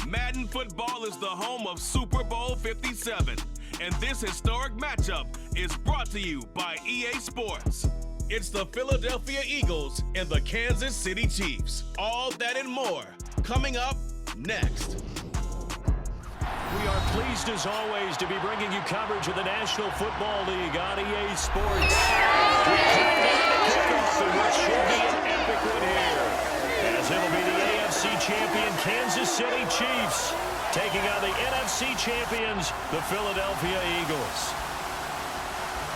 Madden football is the home of Super Bowl 57, and this historic matchup is brought to you by EA Sports. It's the Philadelphia Eagles and the Kansas City Chiefs. All that and more coming up next. We are pleased, as always, to be bringing you coverage of the National Football League on EA Sports. We count down the kickoff in what should be an epic one here, as it'll be the AFC champion Kansas City Chiefs taking on the NFC champions, the Philadelphia Eagles.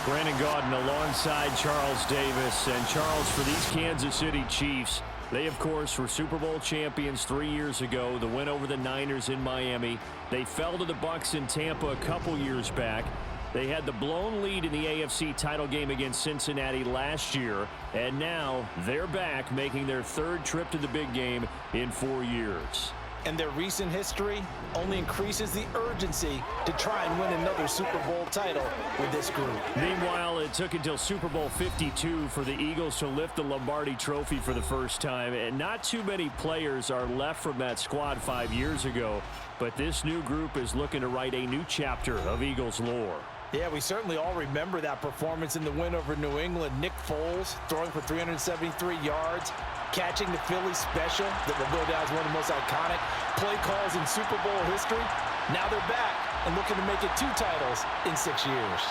Brandon Gaudin alongside Charles Davis. And Charles, for these Kansas City Chiefs, they, of course, were Super Bowl champions 3 years ago. The win over the Niners in Miami. They fell to the Bucs in Tampa a couple years back. They had the blown lead in the AFC title game against Cincinnati last year. And now they're back, making their third trip to the big game in 4 years. And their recent history only increases the urgency to try and win another Super Bowl title with this group. Meanwhile, it took until Super Bowl 52 for the Eagles to lift the Lombardi Trophy for the first time. And not too many players are left from that squad 5 years ago. But this new group is looking to write a new chapter of Eagles lore. Yeah, we certainly all remember that performance in the win over New England. Nick Foles throwing for 373 yards, catching the Philly special that will go down as one of the most iconic play calls in Super Bowl history. Now they're back and looking to make it 2 titles in 6 years.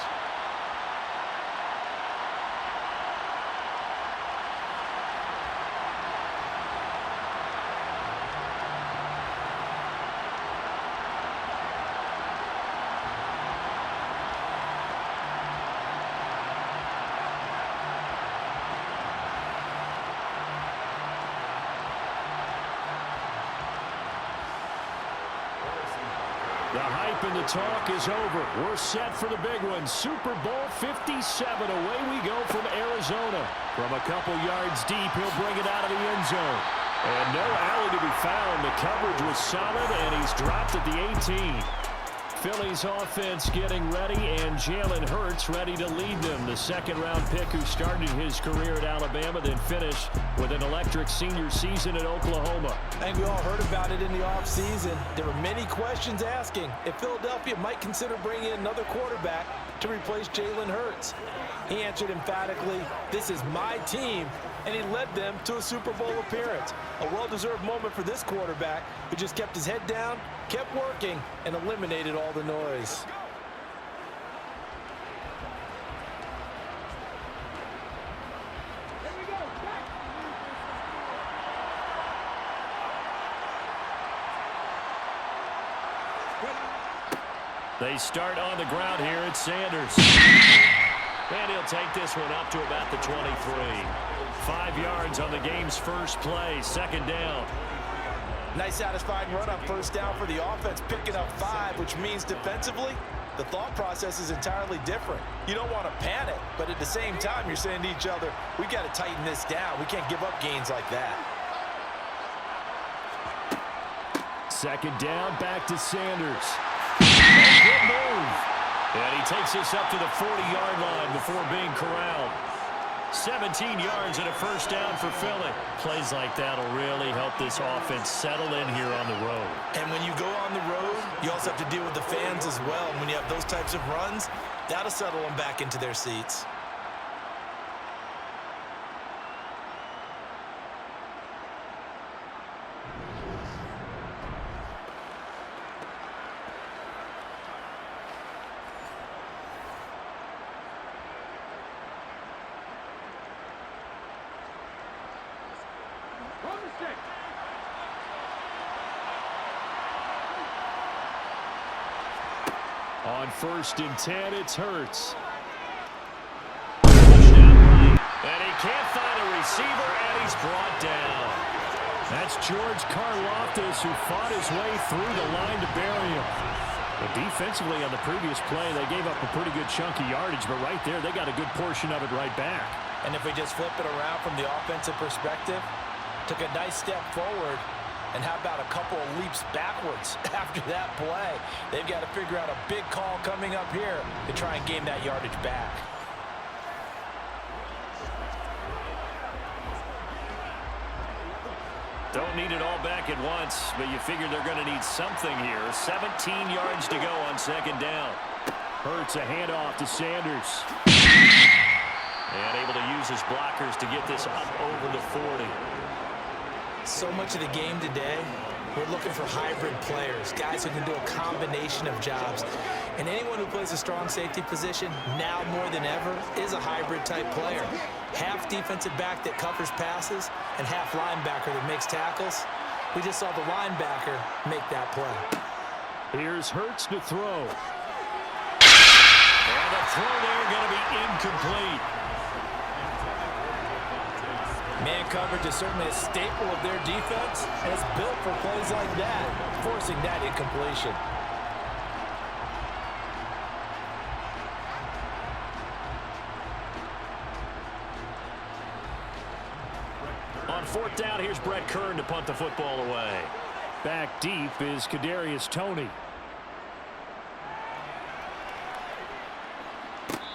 The hype and the talk is over. We're set for the big one. Super Bowl 57. Away we go from Arizona. From a couple yards deep, he'll bring it out of the end zone. And no alley to be found. The coverage was solid, and he's dropped at the 18. Philly's offense getting ready, and Jalen Hurts ready to lead them. The second-round pick who started his career at Alabama, then finished with an electric senior season at Oklahoma. I think we all heard about it in the offseason. There were many questions asking if Philadelphia might consider bringing in another quarterback to replace Jalen Hurts. He answered emphatically, "This is my team," and he led them to a Super Bowl appearance. A well-deserved moment for this quarterback who just kept his head down, kept working, and eliminated all the noise. They start on the ground here at Sanders. And he'll take this one up to about the 23. 5 yards on the game's first play, second down. Nice satisfying run on first down for the offense, picking up 5, which means defensively, the thought process is entirely different. You don't want to panic, but at the same time, you're saying to each other, we got to tighten this down. We can't give up gains like that. Second down, back to Sanders. And good move. And he takes this up to the 40-yard line before being corralled. 17 yards and a first down for Philly. Plays like that will really help this offense settle in here on the road. And when you go on the road, you also have to deal with the fans as well. And when you have those types of runs, that'll settle them back into their seats. On 1st and 10, it's Hurts. Touchdown right. And he can't find a receiver, and he's brought down. That's George Karlaftis, who fought his way through the line to bury him. But defensively on the previous play, they gave up a pretty good chunk of yardage, but right there, they got a good portion of it right back. And if we just flip it around from the offensive perspective, took a nice step forward, and how about a couple of leaps backwards after that play? They've got to figure out a big call coming up here to try and gain that yardage back. Don't need it all back at once, but you figure they're going to need something here. 17 yards to go on second down. Hurts a handoff to Sanders. And able to use his blockers to get this up over the 40. So much of the game today, we're looking for hybrid players, guys who can do a combination of jobs. And anyone who plays a strong safety position, now more than ever, is a hybrid type player. Half defensive back that covers passes and half linebacker that makes tackles. We just saw the linebacker make that play. Here's Hurts to throw. And the throw there going to be incomplete. Man coverage is certainly a staple of their defense, and it's built for plays like that, forcing that incompletion. On fourth down, here's Brett Kern to punt the football away. Back deep is Kadarius Toney.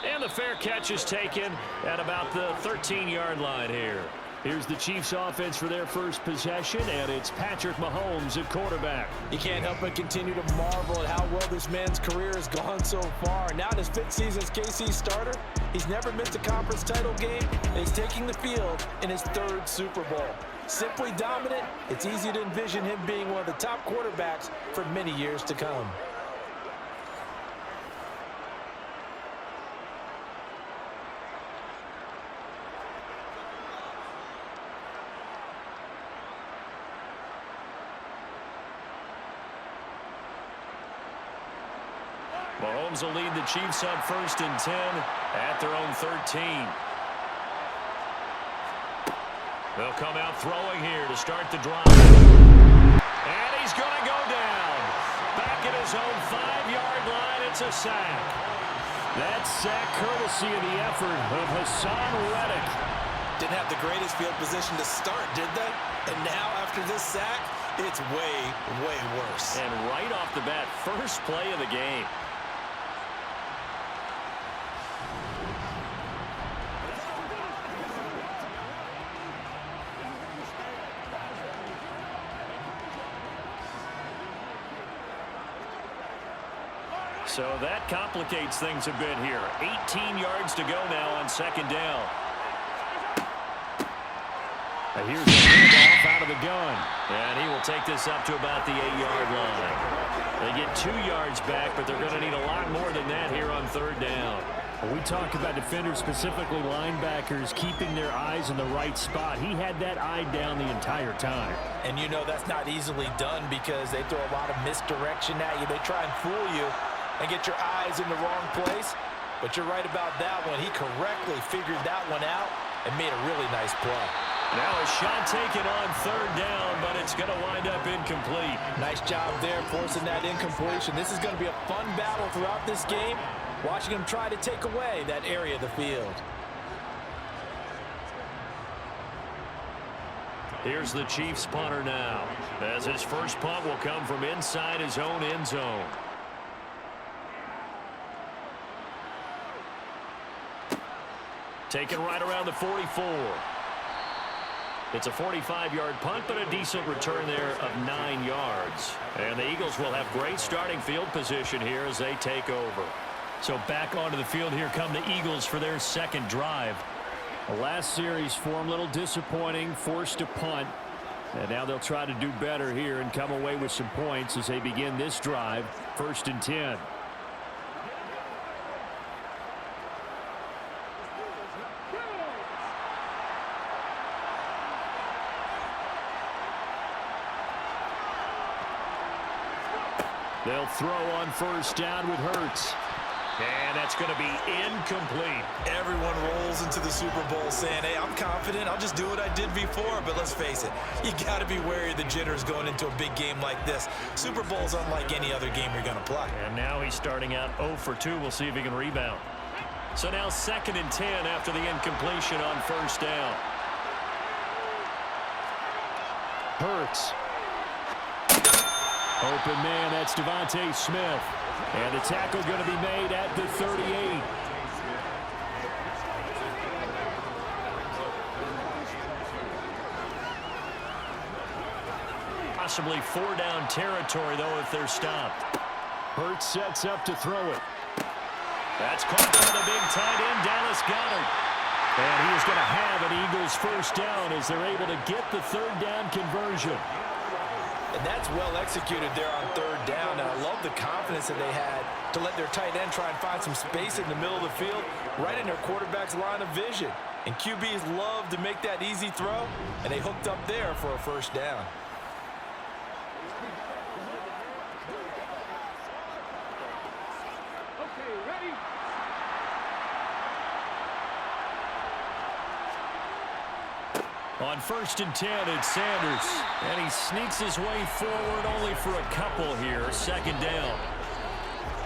And the fair catch is taken at about the 13-yard line here. Here's the Chiefs offense for their first possession, and it's Patrick Mahomes at quarterback. You can't help but continue to marvel at how well this man's career has gone so far. Now in his 5th season as KC starter, he's never missed a conference title game, and he's taking the field in his 3rd Super Bowl. Simply dominant, it's easy to envision him being one of the top quarterbacks for many years to come. Mahomes will lead the Chiefs on 1st and 10 at their own 13. They'll come out throwing here to start the drive. And he's going to go down. Back at his own 5-yard line, it's a sack. That sack courtesy of the effort of Hassan Reddick. Didn't have the greatest field position to start, did they? And now after this sack, it's way, way worse. And right off the bat, first play of the game. So that complicates things a bit here. 18 yards to go now on second down. Here's the handoff out of the gun. And he will take this up to about the 8-yard line. They get 2 yards back, but they're going to need a lot more than that here on third down. We talk about defenders, specifically linebackers, keeping their eyes in the right spot. He had that eye down the entire time. And you know that's not easily done because they throw a lot of misdirection at you. They try and fool you and get your eyes in the wrong place. But you're right about that one. He correctly figured that one out and made a really nice play. Now a shot taken on third down, but it's going to wind up incomplete. Nice job there forcing that incompletion. This is going to be a fun battle throughout this game, watching him try to take away that area of the field. Here's the Chiefs punter now, as his first punt will come from inside his own end zone. Taken right around the 44. It's a 45-yard punt, but a decent return there of 9 yards. And the Eagles will have great starting field position here as they take over. So back onto the field here come the Eagles for their second drive. The last series for them, a little disappointing, forced to punt. And now they'll try to do better here and come away with some points as they begin this drive, 1st and 10. They'll throw on first down with Hurts. And that's going to be incomplete. Everyone rolls into the Super Bowl saying, hey, I'm confident. I'll just do what I did before. But let's face it, you got to be wary of the jitters going into a big game like this. Super Bowl's unlike any other game you're going to play. And now he's starting out 0 for 2. We'll see if he can rebound. So now 2nd and 10 after the incompletion on first down. Hurts. Open man, that's Devontae Smith. And the tackle going to be made at the 38. possibly 4-down territory, though, if they're stopped. Hurts sets up to throw it. That's caught by the big tight end, Dallas Goedert. And he is going to have an Eagles first down as they're able to get the third down conversion. And that's well executed there on third down. And I love the confidence that they had to let their tight end try and find some space in the middle of the field, right in their quarterback's line of vision. And QBs love to make that easy throw, and they hooked up there for a first down. On 1st and 10, it's Sanders. And he sneaks his way forward only for a couple here. Second down.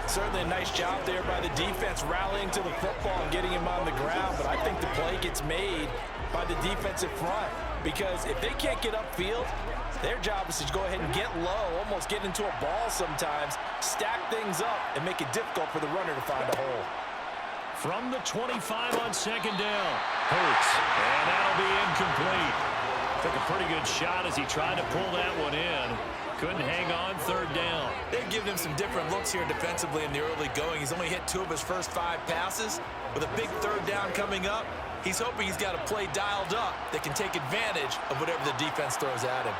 Certainly a nice job there by the defense rallying to the football and getting him on the ground. But I think the play gets made by the defensive front. Because if they can't get upfield, their job is to go ahead and get low, almost get into a ball sometimes, stack things up, and make it difficult for the runner to find a hole. From the 25 on second down. Hurts. And that'll be incomplete. Took a pretty good shot as he tried to pull that one in. Couldn't hang on third down. They've given him some different looks here defensively in the early going. He's only hit 2 of his first 5 passes. With a big third down coming up, he's hoping he's got a play dialed up that can take advantage of whatever the defense throws at him.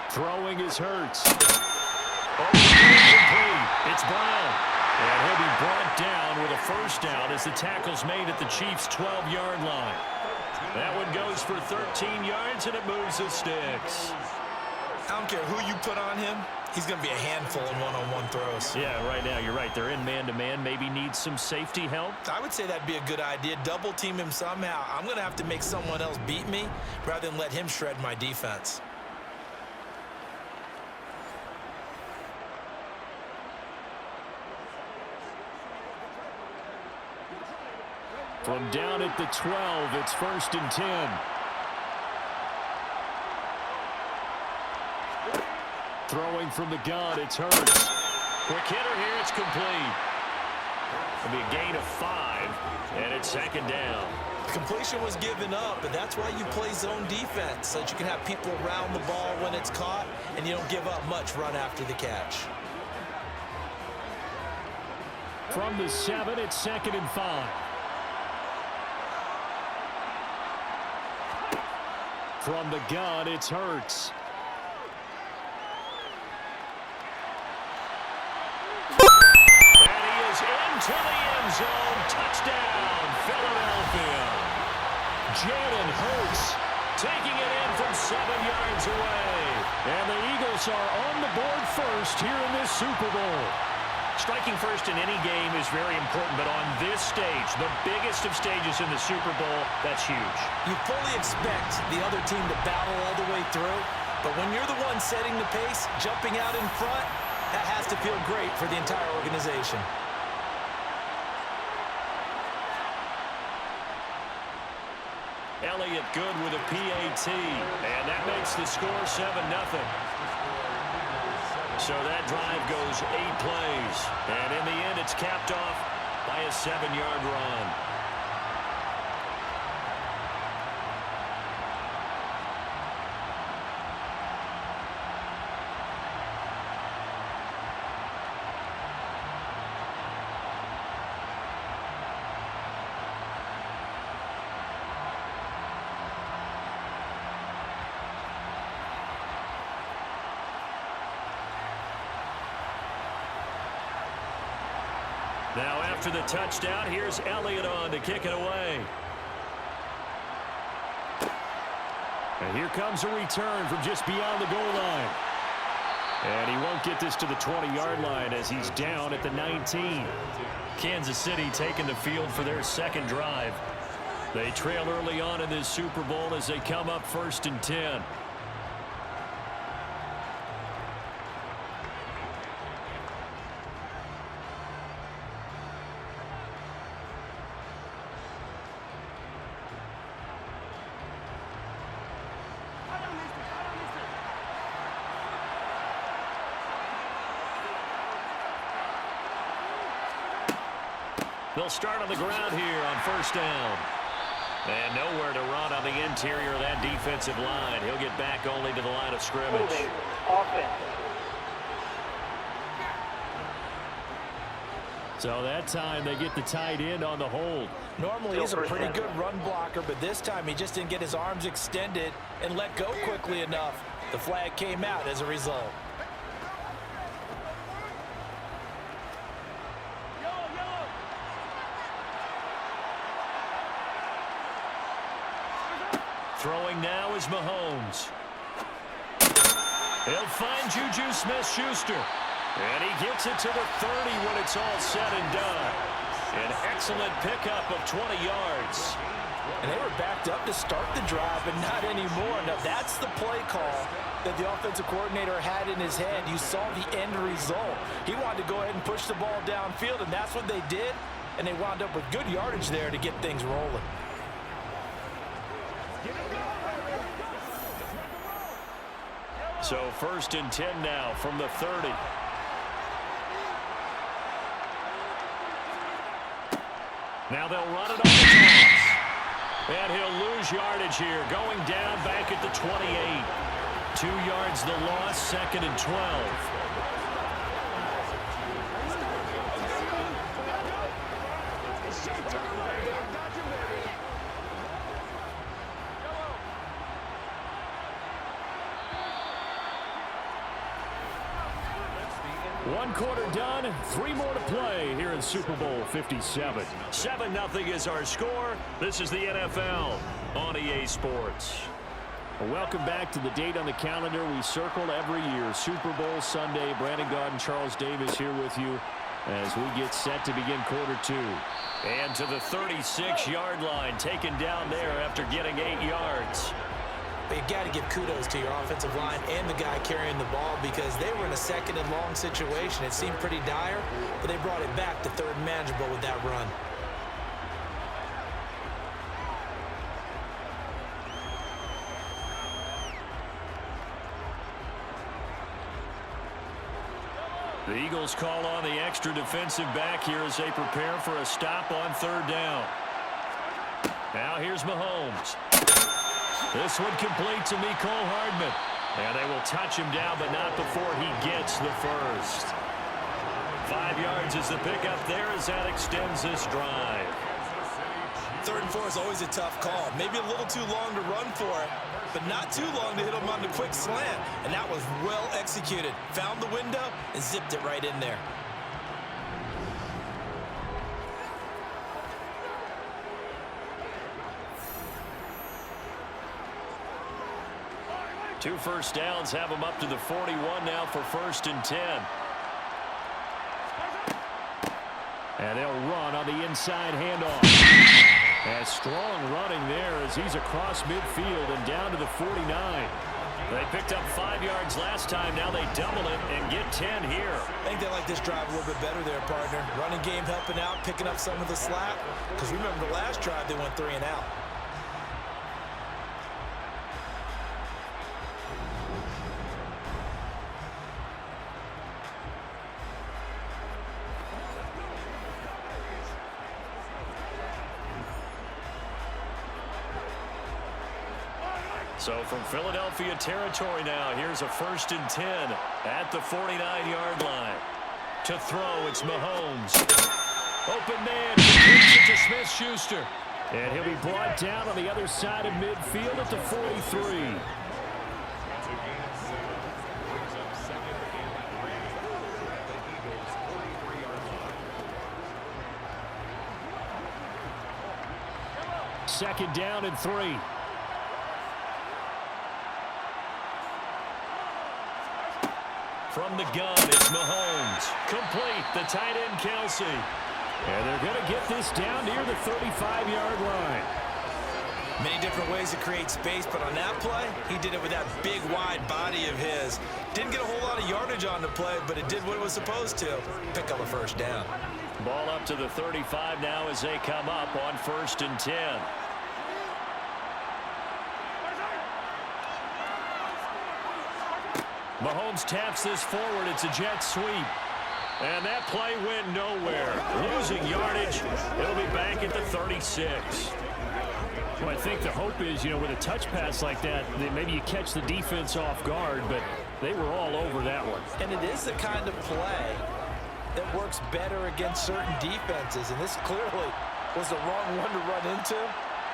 Throwing is Hurts. Incomplete. It's Brown. And he'll be brought down with a first down as the tackle's made at the Chiefs' 12-yard line. That one goes for 13 yards, and it moves the sticks. I don't care who you put on him. He's going to be a handful in one-on-one throws. Yeah, right now, you're right. They're in man-to-man. Maybe needs some safety help. I would say that'd be a good idea. Double team him somehow. I'm going to have to make someone else beat me rather than let him shred my defense. From down at the 12, it's 1st and 10. Throwing from the gun, it's Hurts. Quick hitter here, it's complete. It'll be a gain of 5, and it's second down. Completion was given up, but that's why you play zone defense, so that you can have people around the ball when it's caught, and you don't give up much run after the catch. From the 7, it's 2nd and 5. From the gun, it's Hurts. And he is into the end zone. Touchdown, Philadelphia. Jalen Hurts Taking it in from 7 yards away. And the Eagles are on the board first here in this Super Bowl. Striking first in any game is very important, but on this stage, the biggest of stages in the Super Bowl, that's huge. You fully expect the other team to battle all the way through, but when you're the one setting the pace, jumping out in front, that has to feel great for the entire organization. Elliott good with a PAT, and that makes the score 7-0. So that drive goes 8 plays, and in the end it's capped off by a 7-yard run. Now after the touchdown, here's Elliott on to kick it away. And here comes a return from just beyond the goal line. And he won't get this to the 20-yard line as he's down at the 19. Kansas City taking the field for their second drive. They trail early on in this Super Bowl as they come up 1st and 10. They'll start on the ground here on 1st down. And nowhere to run on the interior of that defensive line. He'll get back only to the line of scrimmage. Offense. So that time they get the tight end on the hold. Normally he's a pretty good run blocker, but this time he just didn't get his arms extended and let go quickly enough. The flag came out as a result. Throwing now is Mahomes. He'll find Juju Smith-Schuster. And he gets it to the 30 when it's all said and done. An excellent pickup of 20 yards. And they were backed up to start the drive, but not anymore. Now, that's the play call that the offensive coordinator had in his head. You saw the end result. He wanted to go ahead and push the ball downfield, and that's what they did. And they wound up with good yardage there to get things rolling. So 1st and 10 now from the 30. Now they'll run it on the toss. And he'll lose yardage here, going down back at the 28. 2 yards the loss, 2nd and 12. One quarter done, 3 more to play here in Super Bowl 57. 7-0 is our score. This is the NFL on EA Sports. Welcome back to the date on the calendar we circle every year. Super Bowl Sunday. Brandon Gaudin, Charles Davis here with you as we get set to begin quarter 2. And to the 36-yard line, taken down there after getting 8 yards. But you got to give kudos to your offensive line and the guy carrying the ball because they were in a 2nd and long situation. It seemed pretty dire, but they brought it back to 3rd and manageable with that run. The Eagles call on the extra defensive back here as they prepare for a stop on 3rd down. Now here's Mahomes. This one complete to Mecole Hardman. And they will touch him down, but not before he gets the first. 5 yards is the pickup there as that extends this drive. 3rd and 4 is always a tough call. Maybe a little too long to run for it, but not too long to hit him on the quick slant. And that was well executed. Found the window and zipped it right in there. Two first downs have them up to the 41 now for 1st and 10. And they'll run on the inside handoff. And strong running there as he's across midfield and down to the 49. They picked up 5 yards last time. Now they double it and get 10 here. I think they like this drive a little bit better there, partner. Running game helping out, picking up some of the slack. Because remember the last drive, they went 3 and out. So from Philadelphia territory now, here's a 1st and 10 at the 49-yard line. To throw, it's Mahomes. Open man, completes it to Smith-Schuster. And he'll be brought down on the other side of midfield at the 43. Second down and 3. From the gun, it's Mahomes. Complete, the tight end, Kelsey. And they're going to get this down near the 35-yard line. Many different ways to create space, but on that play, he did it with that big, wide body of his. Didn't get a whole lot of yardage on the play, but it did what it was supposed to. Pick up a 1st down. Ball up to the 35 now as they come up on 1st and 10. Mahomes taps this forward. It's a jet sweep. And that play went nowhere. Losing yardage. It'll be back at the 36. Well, I think the hope is, with a touch pass like that, that maybe you catch the defense off guard, but they were all over that one. And it is the kind of play that works better against certain defenses, and this clearly was the wrong one to run into.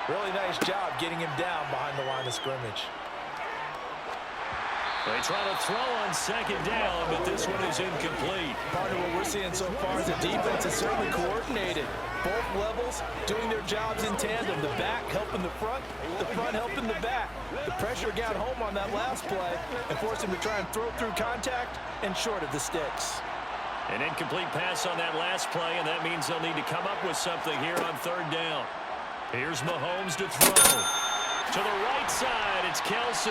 Really nice job getting him down behind the line of scrimmage. They try to throw on second down, but this one is incomplete. Part of what we're seeing so far is the defense is certainly coordinated. Both levels doing their jobs in tandem. The back helping the front helping the back. The pressure got home on that last play and forced him to try and throw through contact and short of the sticks. An incomplete pass on that last play, and that means they'll need to come up with something here on third down. Here's Mahomes to throw. To the right side, it's Kelsey.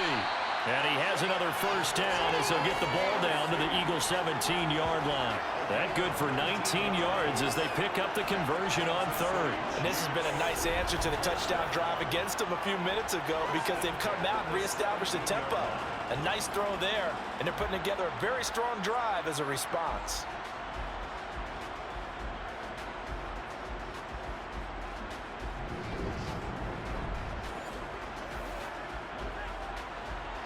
And he has another first down as they'll get the ball down to the Eagles' 17-yard line. That good for 19 yards as they pick up the conversion on third. And this has been a nice answer to the touchdown drive against them a few minutes ago because they've come out and reestablished the tempo. A nice throw there, and they're putting together a very strong drive as a response.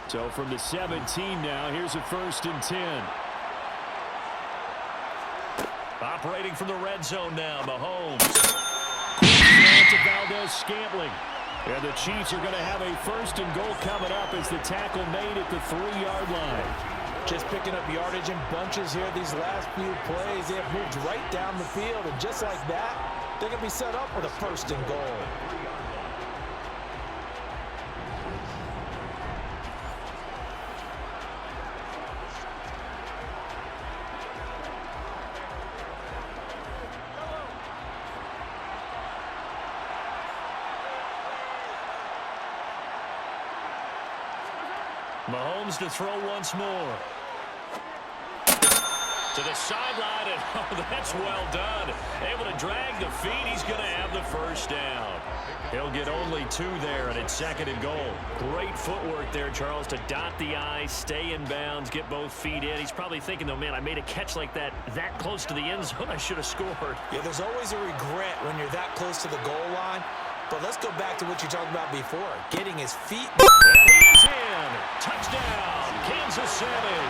So from the 17 now, here's a 1st and 10. Operating from the red zone now, Mahomes. Quick to Valdez-Scantling. And the Chiefs are going to have a 1st and goal coming up as the tackle made at the 3-yard line. Just picking up yardage in bunches here these last few plays. They have moved right down the field, and just like that, they're going to be set up with a 1st and goal. Mahomes to throw once more. To the sideline, and oh, that's well done. Able to drag the feet. He's going to have the first down. He'll get only 2 there, and it's 2nd and goal. Great footwork there, Charles, to dot the I, stay in bounds, get both feet in. He's probably thinking, though, man, I made a catch like that close to the end zone. I should have scored. Yeah, there's always a regret when you're that close to the goal line. But let's go back to what you talked about before, getting his feet. And he's in. Touchdown, Kansas City.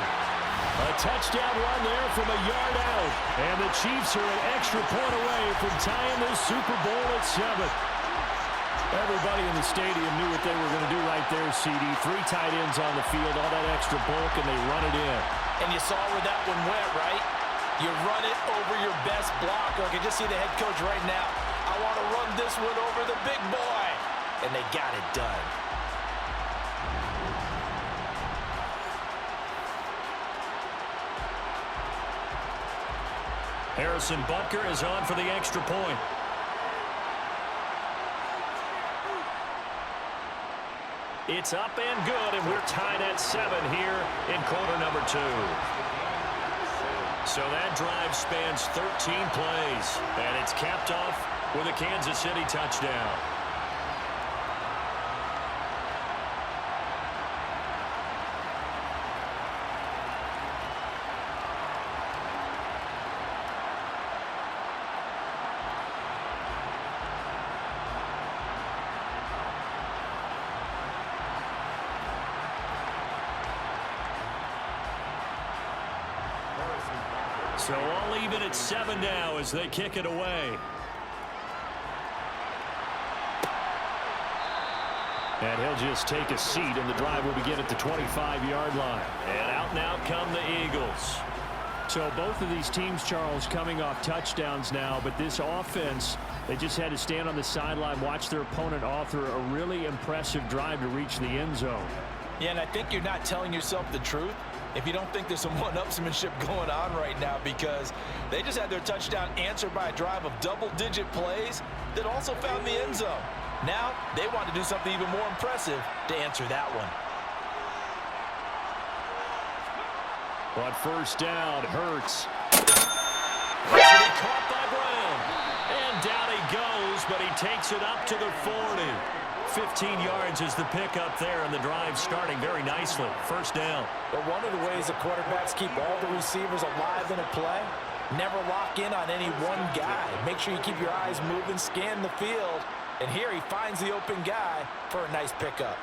A touchdown run there from a yard out. And the Chiefs are an extra point away from tying this Super Bowl at 7. Everybody in the stadium knew what they were going to do right there, CD. 3 tight ends on the field, all that extra bulk, and they run it in. And you saw where that one went, right? You run it over your best blocker. I can just see the head coach right now. I want to run this one over the big boy. And they got it done. Harrison Butker is on for the extra point. It's up and good, and we're tied at 7 here in quarter number 2. So that drive spans 13 plays, and it's capped off with a Kansas City touchdown. So all even at 7 now as they kick it away. And he'll just take a seat, and the drive will begin at the 25-yard line. And out now come the Eagles. So both of these teams, Charles, coming off touchdowns now, but this offense, they just had to stand on the sideline, watch their opponent author a really impressive drive to reach the end zone. Yeah, and I think you're not telling yourself the truth if you don't think there's some one-upsmanship going on right now, because they just had their touchdown answered by a drive of double-digit plays that also found the end zone. Now they want to do something even more impressive to answer that one. On first down, Hurts. He caught by Brown. And down he goes, but he takes it up to the 40. 15 yards is the pickup there, and the drive starting very nicely. First down. But one of the ways the quarterbacks keep all the receivers alive in a play, never lock in on any one guy. Make sure you keep your eyes moving, scan the field, And here he finds the open guy for a nice pickup.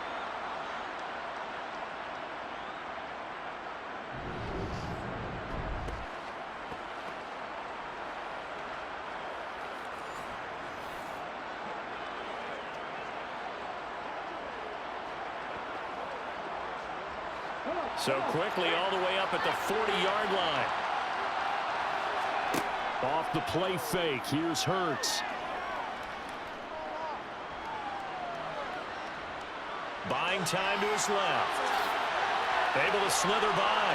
So quickly all the way up at the 40-yard line. Off the play fake. Here's Hurts. Buying time to his left. Able to slither by.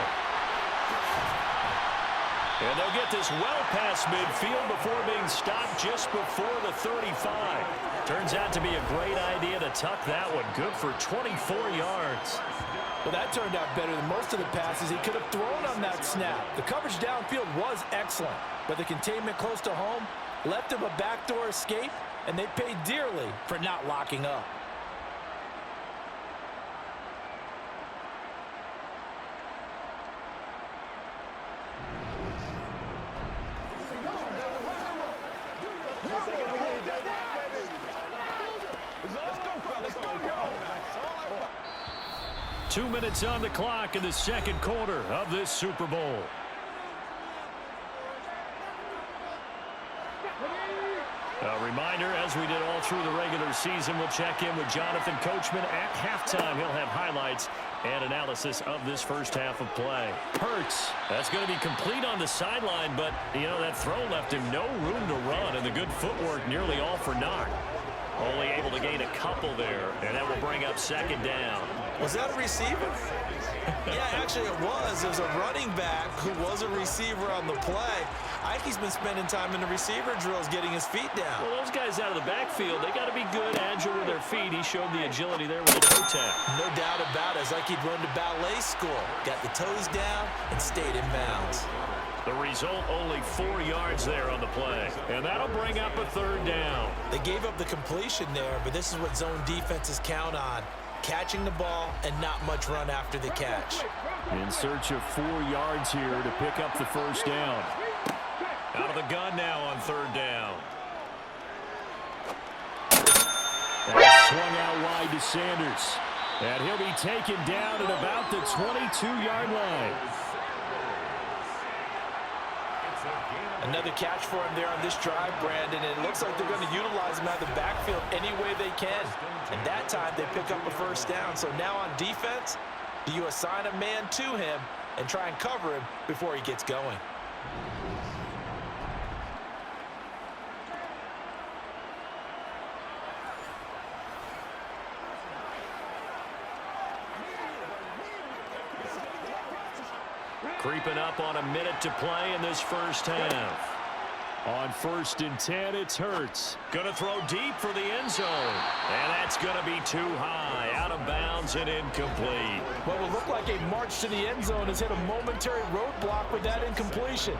And they'll get this well past midfield before being stopped just before the 35. Turns out to be a great idea to tuck that one. Good for 24 yards. Well, that turned out better than most of the passes he could have thrown on that snap. The coverage downfield was excellent, but the containment close to home left him a backdoor escape, and they paid dearly for not locking up. Two minutes on the clock in the second quarter of this Super Bowl. A reminder, as we did all through the regular season, we'll check in with Jonathan Coachman at halftime. He'll have highlights and analysis of this first half of play. Hurts, that's going to be complete on the sideline, but, you know, that throw left him no room to run, and the good footwork nearly all for naught. Only able to gain a couple there, and that will bring up second down. Was that a receiver? Yeah, actually it was. It was a running back who was a receiver on the play. I think he's been spending time in the receiver drills getting his feet down. Well, those guys out of the backfield, they got to be good, agile with their feet. He showed the agility there with the toe tap. No doubt about it. It's like he'd run to ballet school. Got the toes down and stayed in bounds. The result, only 4 yards there on the play. And that'll bring up a third down. They gave up the completion there, but this is what zone defenses count on. Catching the ball and not much run after the catch. In search of 4 yards here to pick up the first down. Out of the gun now on third down. That's swung out wide to Sanders. And he'll be taken down at about the 22-yard line. Another catch for him there on this drive, Brandon. And it looks like they're going to utilize him out of the backfield any way they can. And that time they pick up a first down. So now on defense, do you assign a man to him and try and cover him before he gets going? Creeping up on a minute to play in this first half. On 1st and 10, it's Hurts. Going to throw deep for the end zone. And that's going to be too high. Out of bounds and incomplete. What will look like a march to the end zone has hit a momentary roadblock with that incompletion.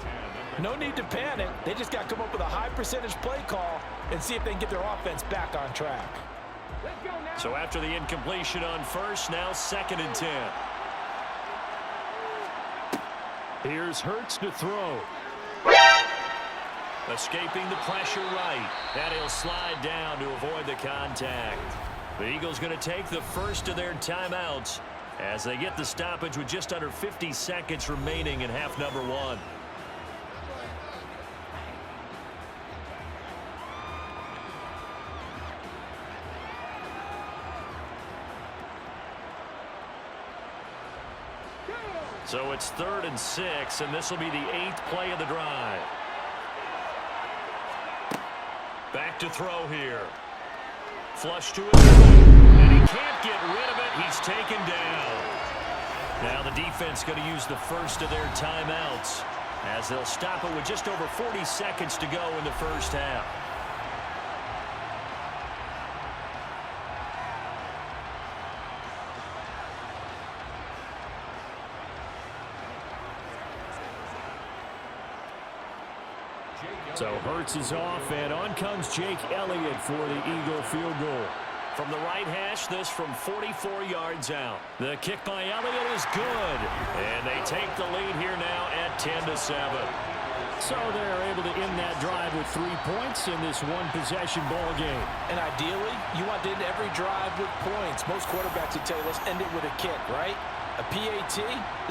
No need to panic. They just got to come up with a high percentage play call and see if they can get their offense back on track. So after the incompletion on first, now 2nd and 10. Here's Hurts to throw. Escaping the pressure right. And he'll slide down to avoid the contact. The Eagles going to take the first of their timeouts as they get the stoppage with just under 50 seconds remaining in half number 1. So it's 3rd and 6, and this will be the 8th play of the drive. Back to throw here. Flush to it. And he can't get rid of it. He's taken down. Now the defense going to use the first of their timeouts as they'll stop it with just over 40 seconds to go in the first half. So Hurts is off, and on comes Jake Elliott for the Eagle field goal. From the right hash, this from 44 yards out. The kick by Elliott is good, and they take the lead here now at 10-7. So they're able to end that drive with 3 points in this one-possession ball game. And ideally, you want to end every drive with points. Most quarterbacks would tell you, let's end it with a kick, right? A PAT,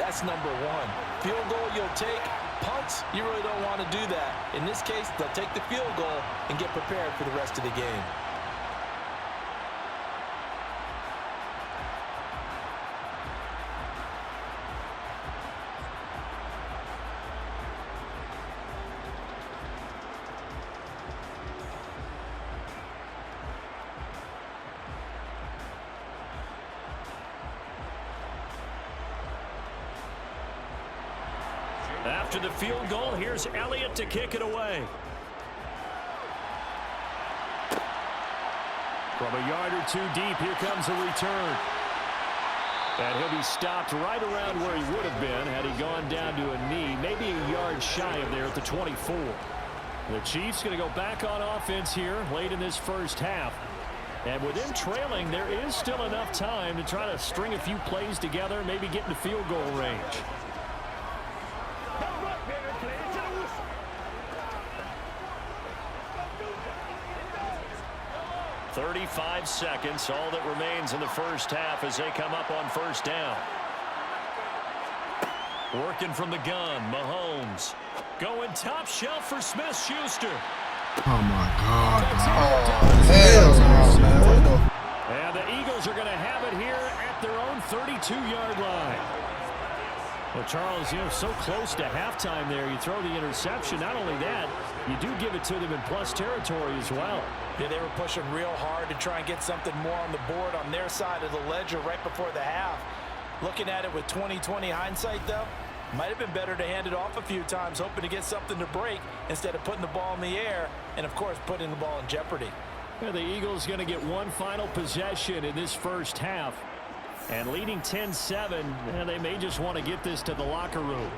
that's number one. Field goal you'll take. Punts, you really don't want to do that. In this case, they'll take the field goal and get prepared for the rest of the game. After the field goal, here's Elliott to kick it away. From a yard or two deep, here comes a return. And he'll be stopped right around where he would have been had he gone down to a knee, maybe a yard shy of there at the 24. The Chiefs going to go back on offense here late in this first half. And with them trailing, there is still enough time to try to string a few plays together, maybe get into field goal range. 35 seconds, all that remains in the first half as they come up on first down. Working from the gun, Mahomes. Going top shelf for Smith-Schuster. Oh, my God. Oh, hell no, man. And the Eagles are going to have it here at their own 32-yard line. Well, Charles, so close to halftime there. You throw the interception. Not only that, you do give it to them in plus territory as well. Yeah, they were pushing real hard to try and get something more on the board on their side of the ledger right before the half. Looking at it with 20/20 hindsight, though, might have been better to hand it off a few times, hoping to get something to break instead of putting the ball in the air and, of course, putting the ball in jeopardy. Yeah, the Eagles going to get one final possession in this first half. And leading 10-7, they may just want to get this to the locker room.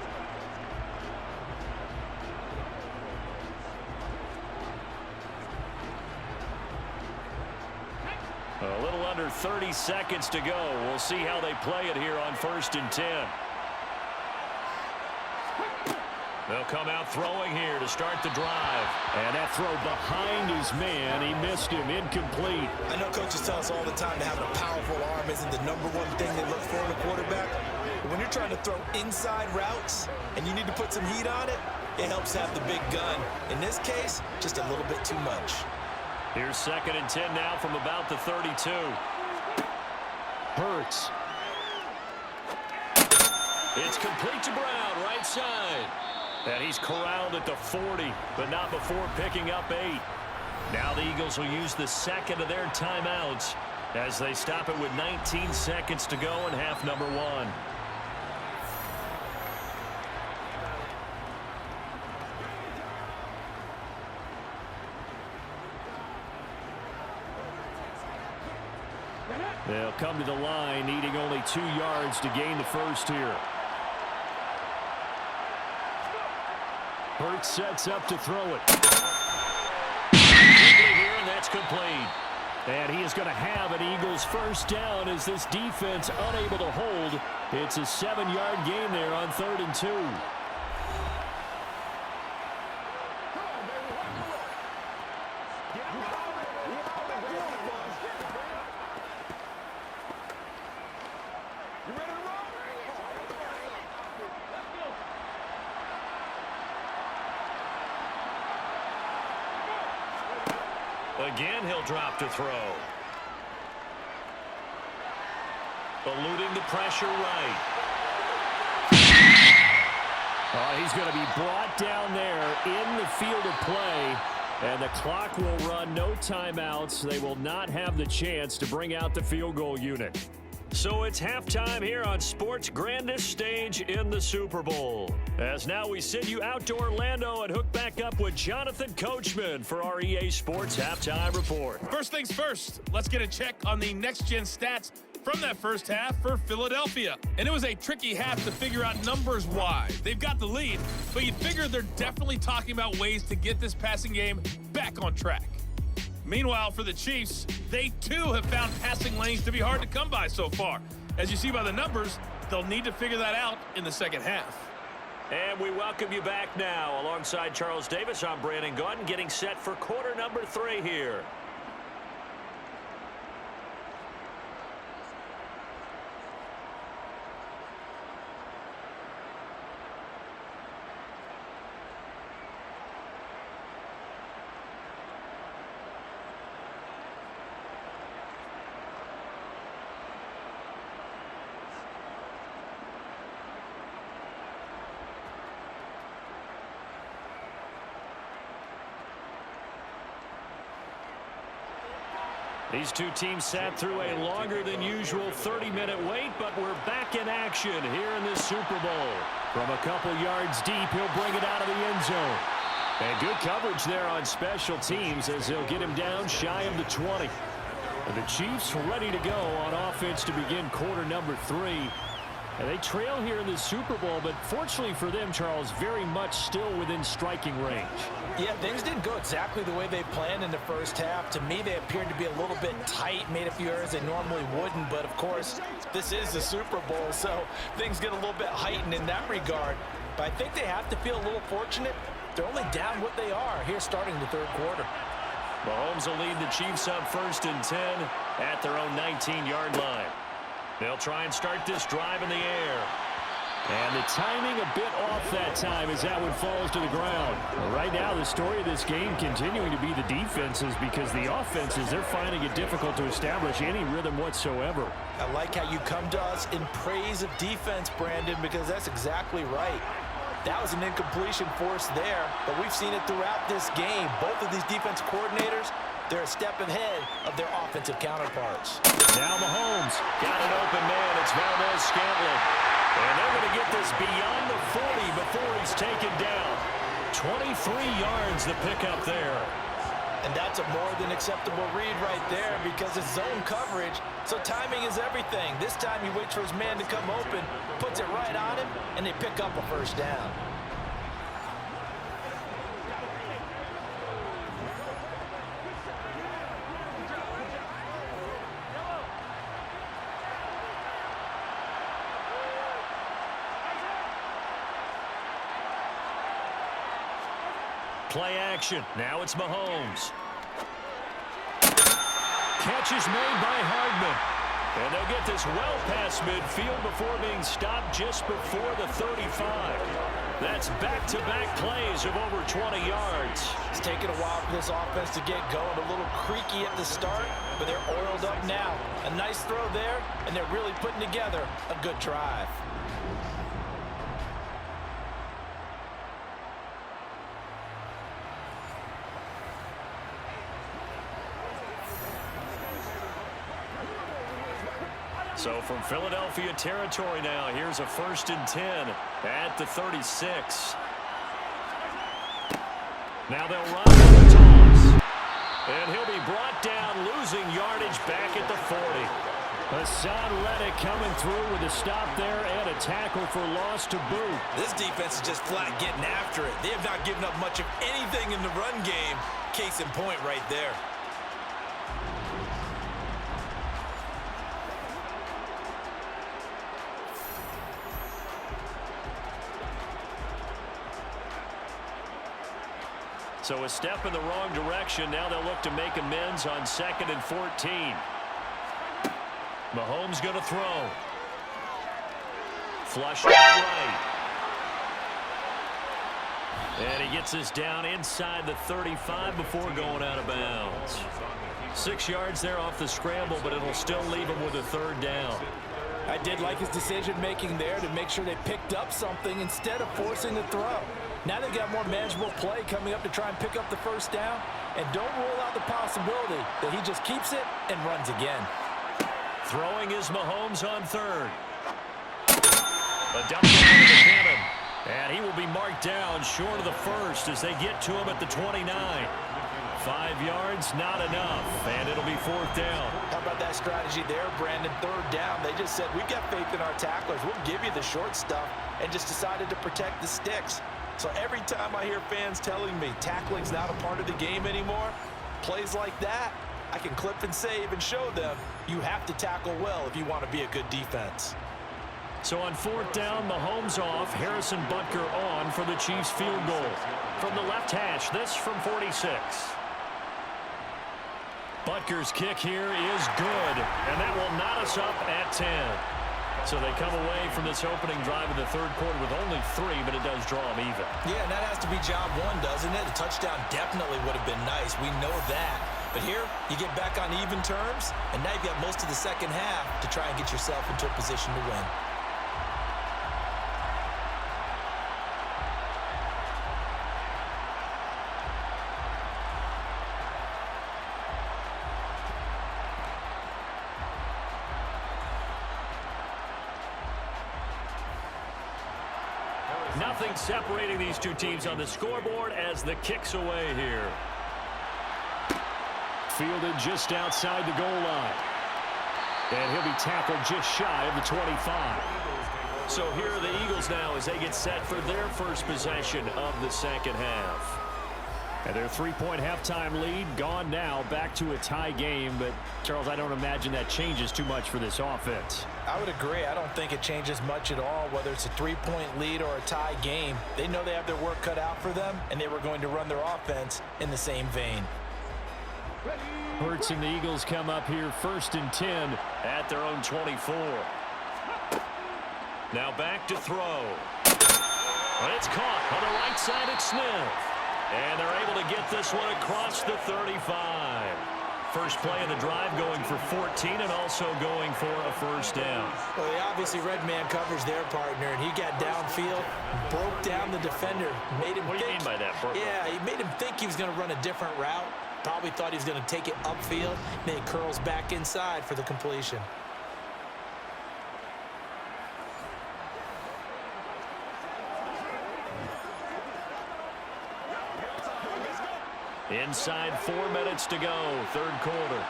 A little under 30 seconds to go. We'll see how they play it here on 1st and 10. They'll come out throwing here to start the drive. And that throw behind his man. He missed him. Incomplete. I know coaches tell us all the time that having a powerful arm isn't the number one thing they look for in a quarterback. But when you're trying to throw inside routes and you need to put some heat on it, it helps have the big gun. In this case, just a little bit too much. Here's 2nd and 10 now from about the 32. Hurts. It's complete to Brown, right side. And he's corralled at the 40, but not before picking up 8. Now the Eagles will use the second of their timeouts as they stop it with 19 seconds to go in half number 1. They'll come to the line, needing only 2 yards to gain the first here. Hurts sets up to throw it. Here, and that's complete. And he is going to have an Eagles first down as this defense unable to hold. It's a 7-yard gain there on 3rd and 2. Again, he'll drop to throw. Eluding the pressure right. He's going to be brought down there in the field of play. And the clock will run, no timeouts. They will not have the chance to bring out the field goal unit. So it's halftime here on sports' grandest stage in the Super Bowl. As now we send you out to Orlando and hook back up with Jonathan Coachman for our EA Sports Halftime Report. First things first, let's get a check on the next-gen stats from that first half for Philadelphia. And it was a tricky half to figure out numbers-wise. They've got the lead, but you'd figure they're definitely talking about ways to get this passing game back on track. Meanwhile, for the Chiefs, they too have found passing lanes to be hard to come by so far. As you see by the numbers, they'll need to figure that out in the second half. And we welcome you back now. Alongside Charles Davis, I'm Brandon Gaudin, getting set for quarter number 3 here. These two teams sat through a longer than usual 30-minute wait, but we're back in action here in this Super Bowl. From a couple yards deep, he'll bring it out of the end zone. And good coverage there on special teams as they'll get him down shy of the 20. And the Chiefs ready to go on offense to begin quarter number 3. And they trail here in the Super Bowl, but fortunately for them, Charles, very much still within striking range. Yeah, things didn't go exactly the way they planned in the first half. To me, they appeared to be a little bit tight, made a few errors they normally wouldn't. But, of course, this is the Super Bowl, so things get a little bit heightened in that regard. But I think they have to feel a little fortunate. They're only down what they are here starting the third quarter. Mahomes will lead the Chiefs up 1st and 10 at their own 19-yard line. They'll try and start this drive in the air. And the timing a bit off that time as that one falls to the ground. Right now, the story of this game continuing to be the defenses, because the offenses, they're finding it difficult to establish any rhythm whatsoever. I like how you come to us in praise of defense, Brandon, because that's exactly right. That was an incompletion force there, but we've seen it throughout this game. Both of these defense coordinators, they're a step ahead of their offensive counterparts. Now Mahomes got an open man. It's Valdez-Scantling. And they're going to get this beyond the 40 before he's taken down. 23 yards the pickup there. And that's a more than acceptable read right there because it's zone coverage, so timing is everything. This time he waits for his man to come open, puts it right on him, and they pick up a first down. Play action. Now it's Mahomes. Catch is made by Hardman. And they'll get this well past midfield before being stopped just before the 35. That's back-to-back plays of over 20 yards. It's taken a while for this offense to get going. A little creaky at the start, but they're oiled up now. A nice throw there, and they're really putting together a good drive. So from Philadelphia territory now, here's a 1st and 10 at the 36. Now they'll run with the toss. And he'll be brought down, losing yardage back at the 40. Hassan Reddick coming through with a stop there and a tackle for loss to boot. This defense is just flat getting after it. They have not given up much of anything in the run game. Case in point right there. So a step in the wrong direction. Now they'll look to make amends on 2nd and 14. Mahomes going to throw. Flushed out right. And he gets this down inside the 35 before going out of bounds. 6 yards there off the scramble, but it'll still leave him with a 3rd down. I did like his decision-making there to make sure they picked up something instead of forcing the throw. Now they've got more manageable play coming up to try and pick up the 1st down. And don't rule out the possibility that he just keeps it and runs again. Throwing is Mahomes on 3rd. A dump to McKinnon. And he will be marked down short of the 1st as they get to him at the 29. 5 yards, not enough. And it'll be 4th down. How about that strategy there, Brandon? 3rd down. They just said, we've got faith in our tacklers. We'll give you the short stuff, and just decided to protect the sticks. So every time I hear fans telling me tackling's not a part of the game anymore, plays like that, I can clip and save and show them you have to tackle well if you want to be a good defense. So on 4th down, Mahomes off, Harrison Butker on for the Chiefs field goal. From the left hash, this from 46. Butker's kick here is good, and that will knot us up at 10. So they come away from this opening drive in the third quarter with only 3, but it does draw them even. Yeah, and that has to be job one, doesn't it? A touchdown definitely would have been nice. We know that. But here, you get back on even terms, and now you've got most of the second half to try and get yourself into a position to win. Nothing separating these two teams on the scoreboard as the kick's away here. Fielded just outside the goal line. And he'll be tackled just shy of the 25. So here are the Eagles now as they get set for their first possession of the second half. And their 3-point halftime lead gone now, back to a tie game. But, Charles, I don't imagine that changes too much for this offense. I would agree. I don't think it changes much at all, whether it's a 3-point lead or a tie game. They know they have their work cut out for them, and they were going to run their offense in the same vein. Hurts and the Eagles come up here 1st and 10 at their own 24. Now back to throw. And it's caught on the right side at Smith. And they're able to get this one across the 35. First play of the drive going for 14 and also going for a first down. Well, they obviously red man covers their partner, and he got downfield, broke down the defender, made him What do you mean by that, Burke? Yeah, he made him think he was going to run a different route. Probably thought he was going to take it upfield. Then he curls back inside for the completion. Inside 4 minutes to go, third quarter.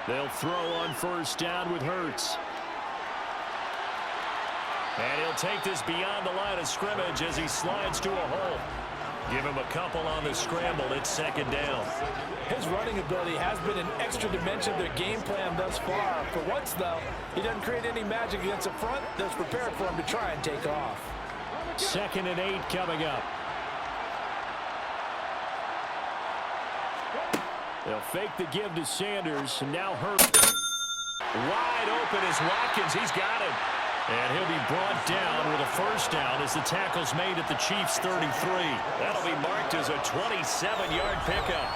They'll throw on first down with Hurts. And he'll take this beyond the line of scrimmage as he slides to a hole. Give him a couple on the scramble. It's second down. His running ability has been an extra dimension of their game plan thus far. For once, though, he doesn't create any magic against the front that's prepared for him to try and take off. 2nd and 8 coming up. They'll fake the give to Sanders, and now Hurts. Wide open is Watkins. He's got it. And he'll be brought down with a first down as the tackle's made at the Chiefs' 33. That'll be marked as a 27-yard pickup.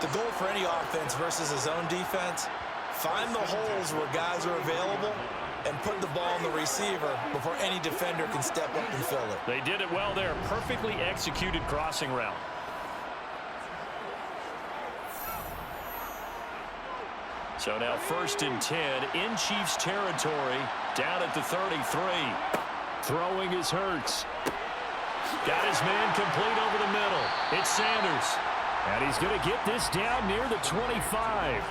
The goal for any offense versus his own defense, find the holes where guys are available and put the ball in the receiver before any defender can step up and fill it. They did it well there. Perfectly executed crossing route. So now 1st and 10 in Chiefs territory, down at the 33. Throwing is Hurts. Got his man complete over the middle. It's Sanders. And he's going to get this down near the 25.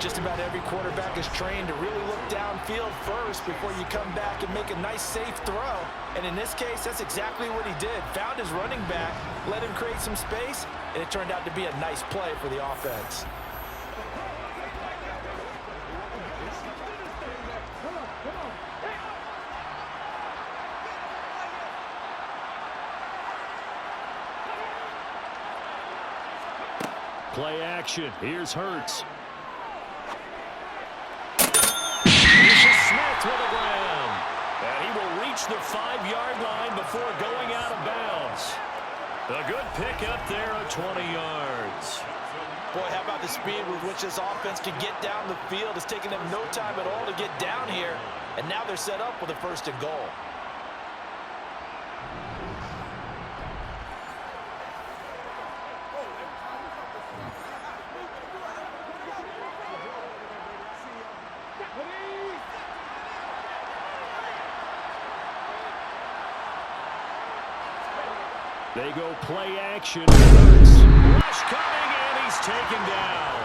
Just about every quarterback is trained to really look downfield first before you come back and make a nice, safe throw. And in this case, that's exactly what he did. Found his running back, let him create some space, and it turned out to be a nice play for the offense. Play action. Here's Hurts. Smith with a grab. And he will reach the 5-yard line before going out of bounds. A good pickup there at 20 yards. Boy, how about the speed with which this offense can get down the field? It's taken them no time at all to get down here. And now they're set up with a 1st and goal. They go play action. Rush coming, and he's taken down.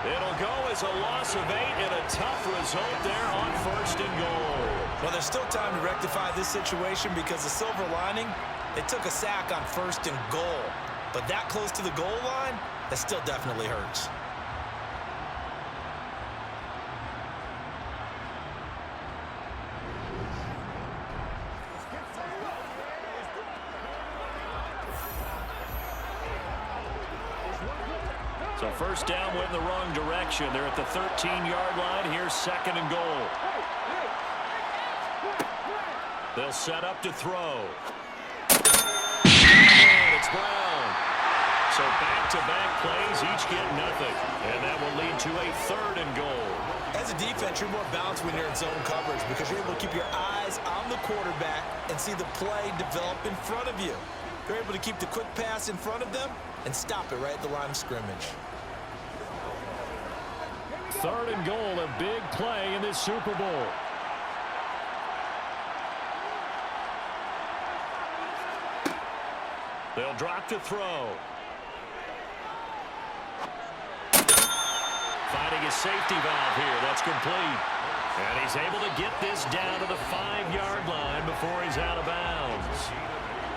It'll go as a loss of 8 and a tough result there on 1st and goal. Well, there's still time to rectify this situation because the silver lining, they took a sack on 1st and goal. But that close to the goal line, that still definitely hurts. So first down went in the wrong direction. They're at the 13-yard line. Here's 2nd and goal. They'll set up to throw. And it's Brown. So back-to-back plays, each get nothing. And that will lead to a 3rd and goal. As a defense, you're more balanced when you're in zone coverage because you're able to keep your eyes on the quarterback and see the play develop in front of you. You're able to keep the quick pass in front of them and stop it right at the line of scrimmage. 3rd and goal, a big play in this Super Bowl. They'll drop to throw. Finding his safety valve here. That's complete. And he's able to get this down to the 5-yard line before he's out of bounds.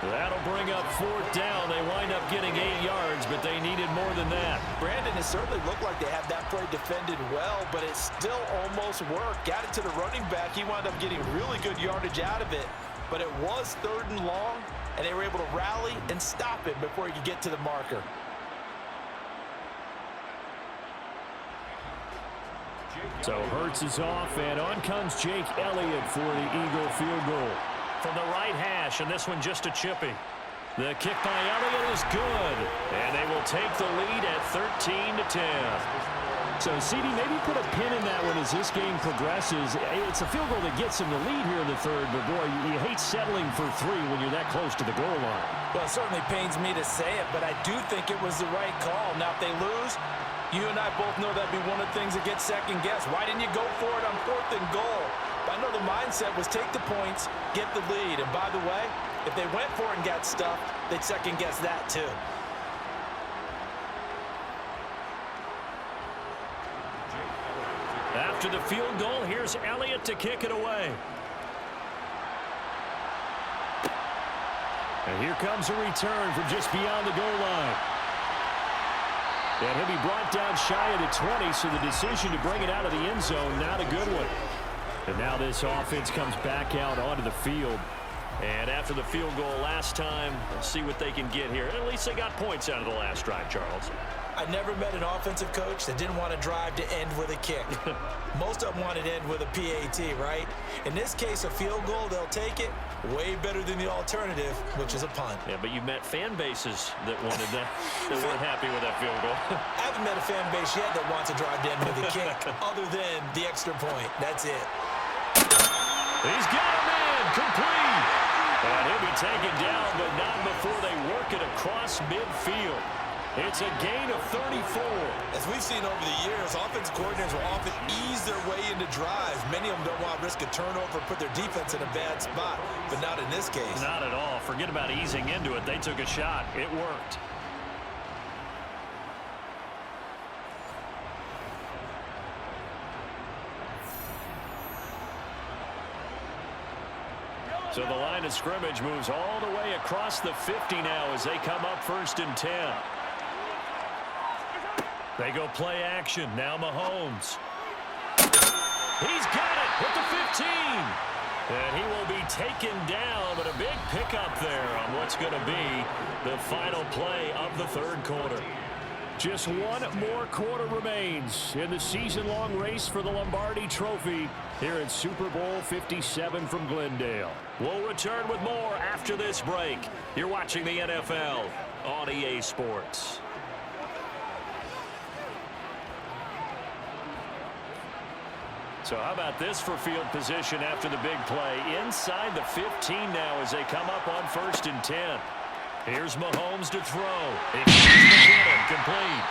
That'll bring up 4th down. They wind up getting 8 yards, but they needed more than that. Brandon, it certainly looked like they had that play defended well, but it still almost worked. Got it to the running back. He wound up getting really good yardage out of it, but it was 3rd and long, and they were able to rally and stop it before he could get to the marker. So Hurts is off, and on comes Jake Elliott for the Eagle field goal. From the right hash, and this one just a chippy. The kick by Elliott is good, and they will take the lead at 13-10. So, CD, maybe put a pin in that one as this game progresses. It's a field goal that gets them the lead here in the 3rd, but boy, you hate settling for 3 when you're that close to the goal line. Well, it certainly pains me to say it, but I do think it was the right call. Now, if they lose, you and I both know that'd be one of the things that gets second-guessed. Why didn't you go for it on 4th and goal? But I know the mindset was take the points, get the lead. And by the way, if they went for it and got stuffed, they'd second-guess that too. After the field goal, here's Elliott to kick it away. And here comes a return from just beyond the goal line. And he'll be brought down shy of the 20, so the decision to bring it out of the end zone, not a good one. And now this offense comes back out onto the field. And after the field goal last time, we'll see what they can get here. At least they got points out of the last drive, Charles. I never met an offensive coach that didn't want to drive to end with a kick. Most of them wanted to end with a PAT, right? In this case, a field goal, they'll take it. Way better than the alternative, which is a punt. Yeah, but you've met fan bases that wanted that, that weren't happy with that field goal. I haven't met a fan base yet that wants to drive to end with a kick, other than the extra point. That's it. He's got a man, complete. And he'll be taken down, but not before they work it across midfield. It's a gain of 34. As we've seen over the years, offensive coordinators will often ease their way into drives. Many of them don't want to risk a turnover, put their defense in a bad spot, but not in this case. Not at all. Forget about easing into it. They took a shot. It worked. So the line of scrimmage moves all the way across the 50 now as they come up 1st and 10. They go play action. Now Mahomes. He's got it at the 15. And he will be taken down, but a big pickup there on what's going to be the final play of the 3rd quarter. Just one more quarter remains in the season-long race for the Lombardi Trophy here in Super Bowl 57 from Glendale. We'll return with more after this break. You're watching the NFL on EA Sports. So how about this for field position after the big play? Inside the 15 now as they come up on 1st and 10. Here's Mahomes to throw. Complete.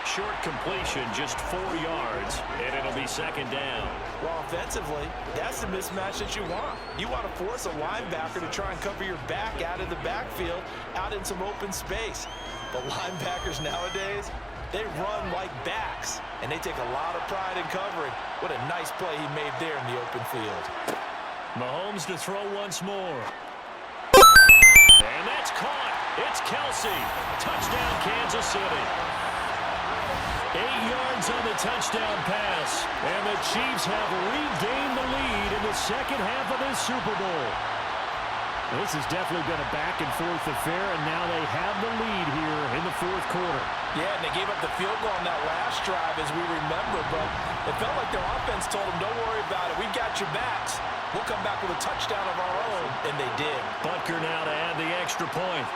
Short completion, just 4 yards, and it'll be 2nd down. Well, offensively, that's the mismatch that you want. You want to force a linebacker to try and cover your back out of the backfield, out in some open space. But linebackers nowadays, they run like backs, and they take a lot of pride in covering. What a nice play he made there in the open field. Mahomes to throw once more. And that's caught. It's Kelsey. Touchdown, Kansas City. 8 yards on the touchdown pass. And the Chiefs have regained the lead in the second half of this Super Bowl. This has definitely been a back-and-forth affair, and now they have the lead here in the 4th quarter. Yeah, and they gave up the field goal on that last drive, as we remember, but it felt like their offense told them, don't worry about it. We've got your backs. We'll come back with a touchdown of our own, and they did. Butker now to add the extra point.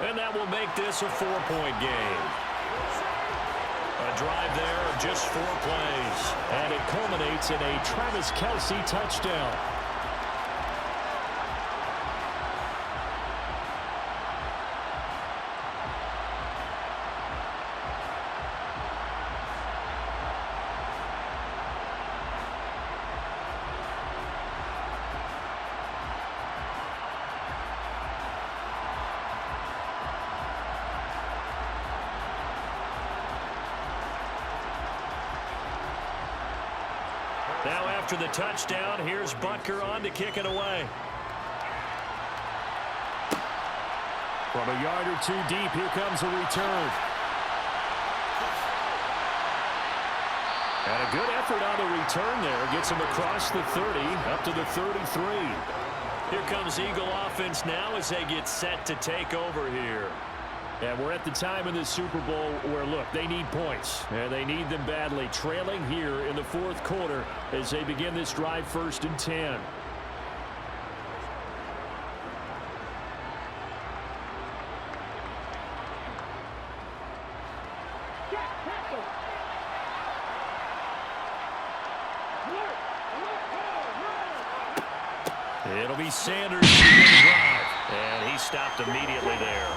And that will make this a 4-point game. A drive there of just 4 plays. And it culminates in a Travis Kelce touchdown. Now after the touchdown, here's Butker on to kick it away. From a yard or two deep, here comes a return. And a good effort on the return there. Gets him across the 30, up to the 33. Here comes Eagle offense now as they get set to take over here. And we're at the time in the Super Bowl where, look, they need points. And they need them badly. Trailing here in the 4th quarter as they begin this drive 1st and 10. It'll be Sanders to begin the drive. And he stopped immediately there.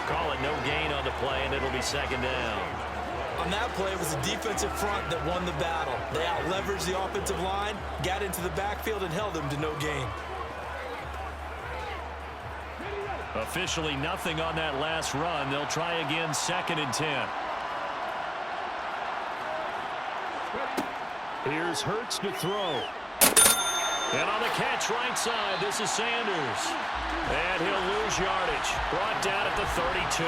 Call it no gain on the play, and it'll be 2nd down. On that play, it was the defensive front that won the battle. They out-leveraged the offensive line, got into the backfield, and held them to no gain. Officially nothing on that last run. They'll try again 2nd and 10. Here's Hurts to throw. And on the catch right side, this is Sanders. And he'll lose yardage. Brought down at the 32.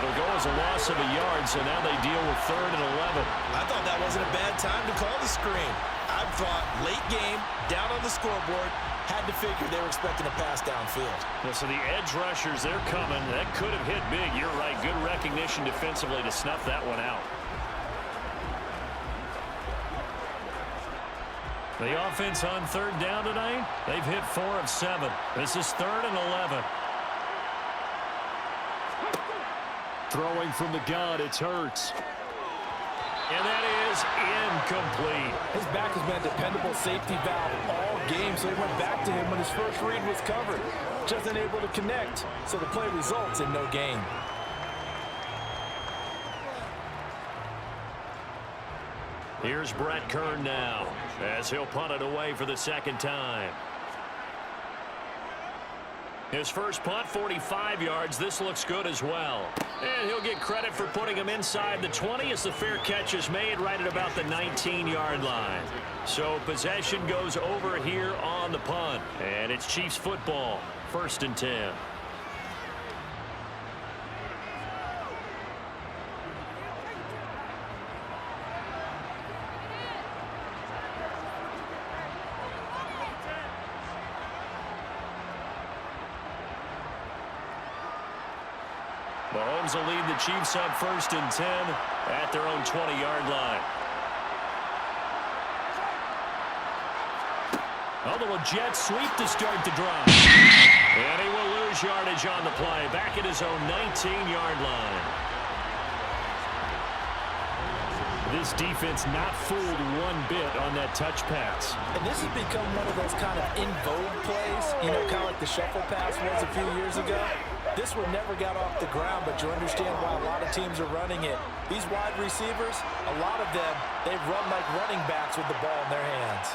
It'll go as a loss of a yard, so now they deal with 3rd and 11. I thought that wasn't a bad time to call the screen. I thought late game, down on the scoreboard, had to figure they were expecting a pass downfield. Well, so the edge rushers, they're coming. That could have hit big. You're right. Good recognition defensively to snuff that one out. The offense on 3rd down tonight, they've hit 4 of 7. This is 3rd and 11. Throwing from the gun, it's Hurts. And that is incomplete. His back has been a dependable safety valve all game, so he went back to him when his first read was covered. Just unable to connect, so the play results in no gain. Here's Brett Kern now as he'll punt it away for the 2nd time. His first punt, 45 yards. This looks good as well. And he'll get credit for putting him inside the 20 as the fair catch is made right at about the 19-yard line. So possession goes over here on the punt. And it's Chiefs football, 1st and 10. Mahomes will lead the Chiefs up 1st and 10 at their own 20-yard line. Although a jet sweep to start the drive. And he will lose yardage on the play. Back at his own 19-yard line. This defense not fooled one bit on that touch pass. And this has become one of those kind of in vogue plays, you know, kind of like the shuffle pass was a few years ago. This one never got off the ground, but you understand why a lot of teams are running it. These wide receivers, a lot of them, they run like running backs with the ball in their hands.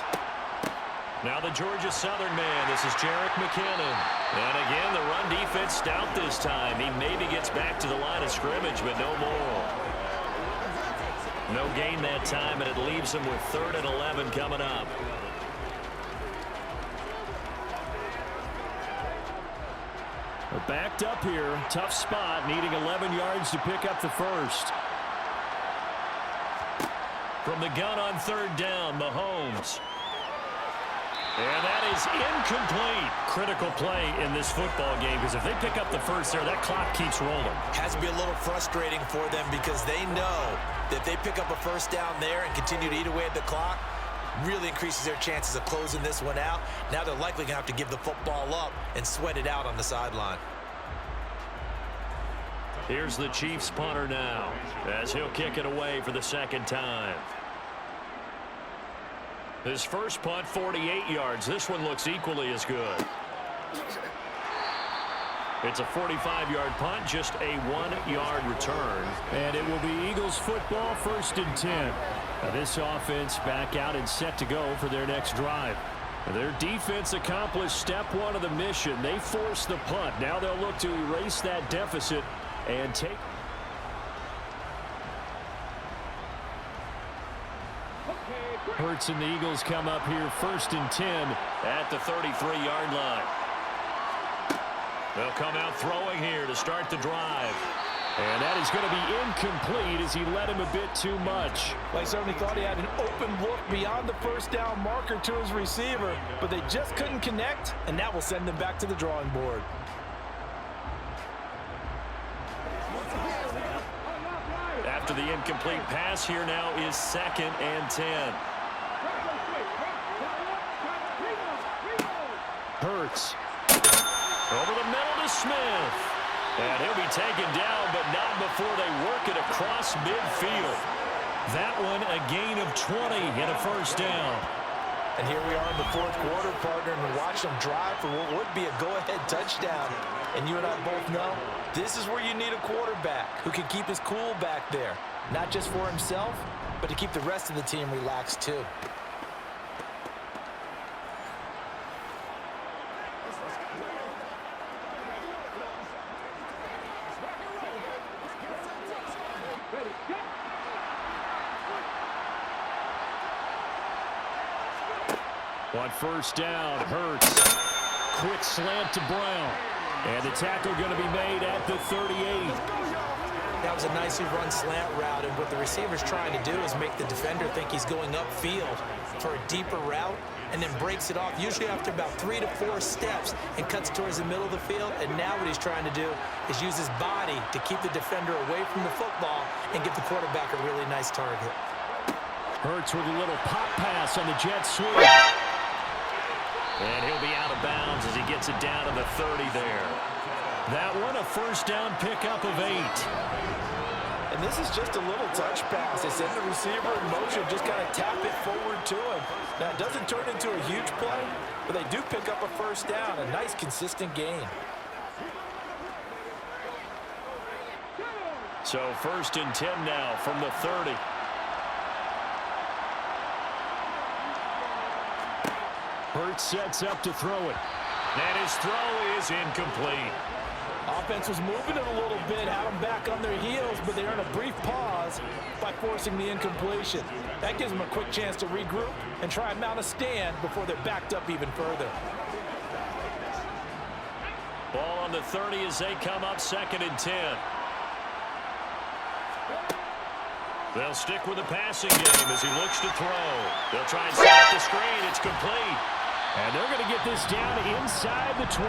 Now the Georgia Southern man, this is Jerick McKinnon. And again, the run defense stout this time. He maybe gets back to the line of scrimmage, but no more. No gain that time, and it leaves him with 3rd and 11 coming up. We're backed up here. Tough spot, needing 11 yards to pick up the first. From the gun on 3rd down, Mahomes. And that is incomplete. Critical play in this football game, because if they pick up the first there, that clock keeps rolling. Has to be a little frustrating for them because they know that if they pick up a first down there and continue to eat away at the clock, really increases their chances of closing this one out. Now they're likely going to have to give the football up and sweat it out on the sideline. Here's the Chiefs punter now, as he'll kick it away for the second time. His first punt, 48 yards. This one looks equally as good. It's a 45-yard punt, just a 1-yard return. And it will be Eagles football, 1st and 10. Now this offense back out and set to go for their next drive. Their defense accomplished step one of the mission. They forced the punt. Now they'll look to erase that deficit and take. Hurts and the Eagles come up here 1st and 10 at the 33-yard line. They'll come out throwing here to start the drive. And that is going to be incomplete as he led him a bit too much. Well, he certainly thought he had an open look beyond the first down marker to his receiver, but they just couldn't connect, and that will send them back to the drawing board. After the incomplete pass, here now is 2nd and 10. Hurts. Over the middle to Smith. And he'll be taken down, but not before they work it across midfield. That one a gain of 20 and a first down. And here we are in the 4th quarter, partner, and watch them drive for what would be a go-ahead touchdown. And you and I both know this is where you need a quarterback who can keep his cool back there. Not just for himself, but to keep the rest of the team relaxed too. On first down, Hurts. Quick slant to Brown. And the tackle going to be made at the 38. That was a nicely run slant route, and what the receiver's trying to do is make the defender think he's going upfield for a deeper route, and then breaks it off, usually after about 3 to 4 steps, and cuts towards the middle of the field. And now what he's trying to do is use his body to keep the defender away from the football and give the quarterback a really nice target. Hurts with a little pop pass on the jet sweep. And he'll be out of bounds as he gets it down to the 30 there. That one a first down pickup of 8. And this is just a little touch pass. They send the receiver in motion, just kind of tap it forward to him. Now, it doesn't turn into a huge play, but they do pick up a first down. A nice, consistent gain. So 1st and 10 now from the 30. Hurts sets up to throw it. And his throw is incomplete. Offense was moving it a little bit, had them back on their heels, but they're in a brief pause by forcing the incompletion. That gives them a quick chance to regroup and try and mount a stand before they're backed up even further. Ball on the 30 as they come up 2nd and 10. They'll stick with the passing game as he looks to throw. They'll try and set up the screen. It's complete. And they're going to get this down inside the 20.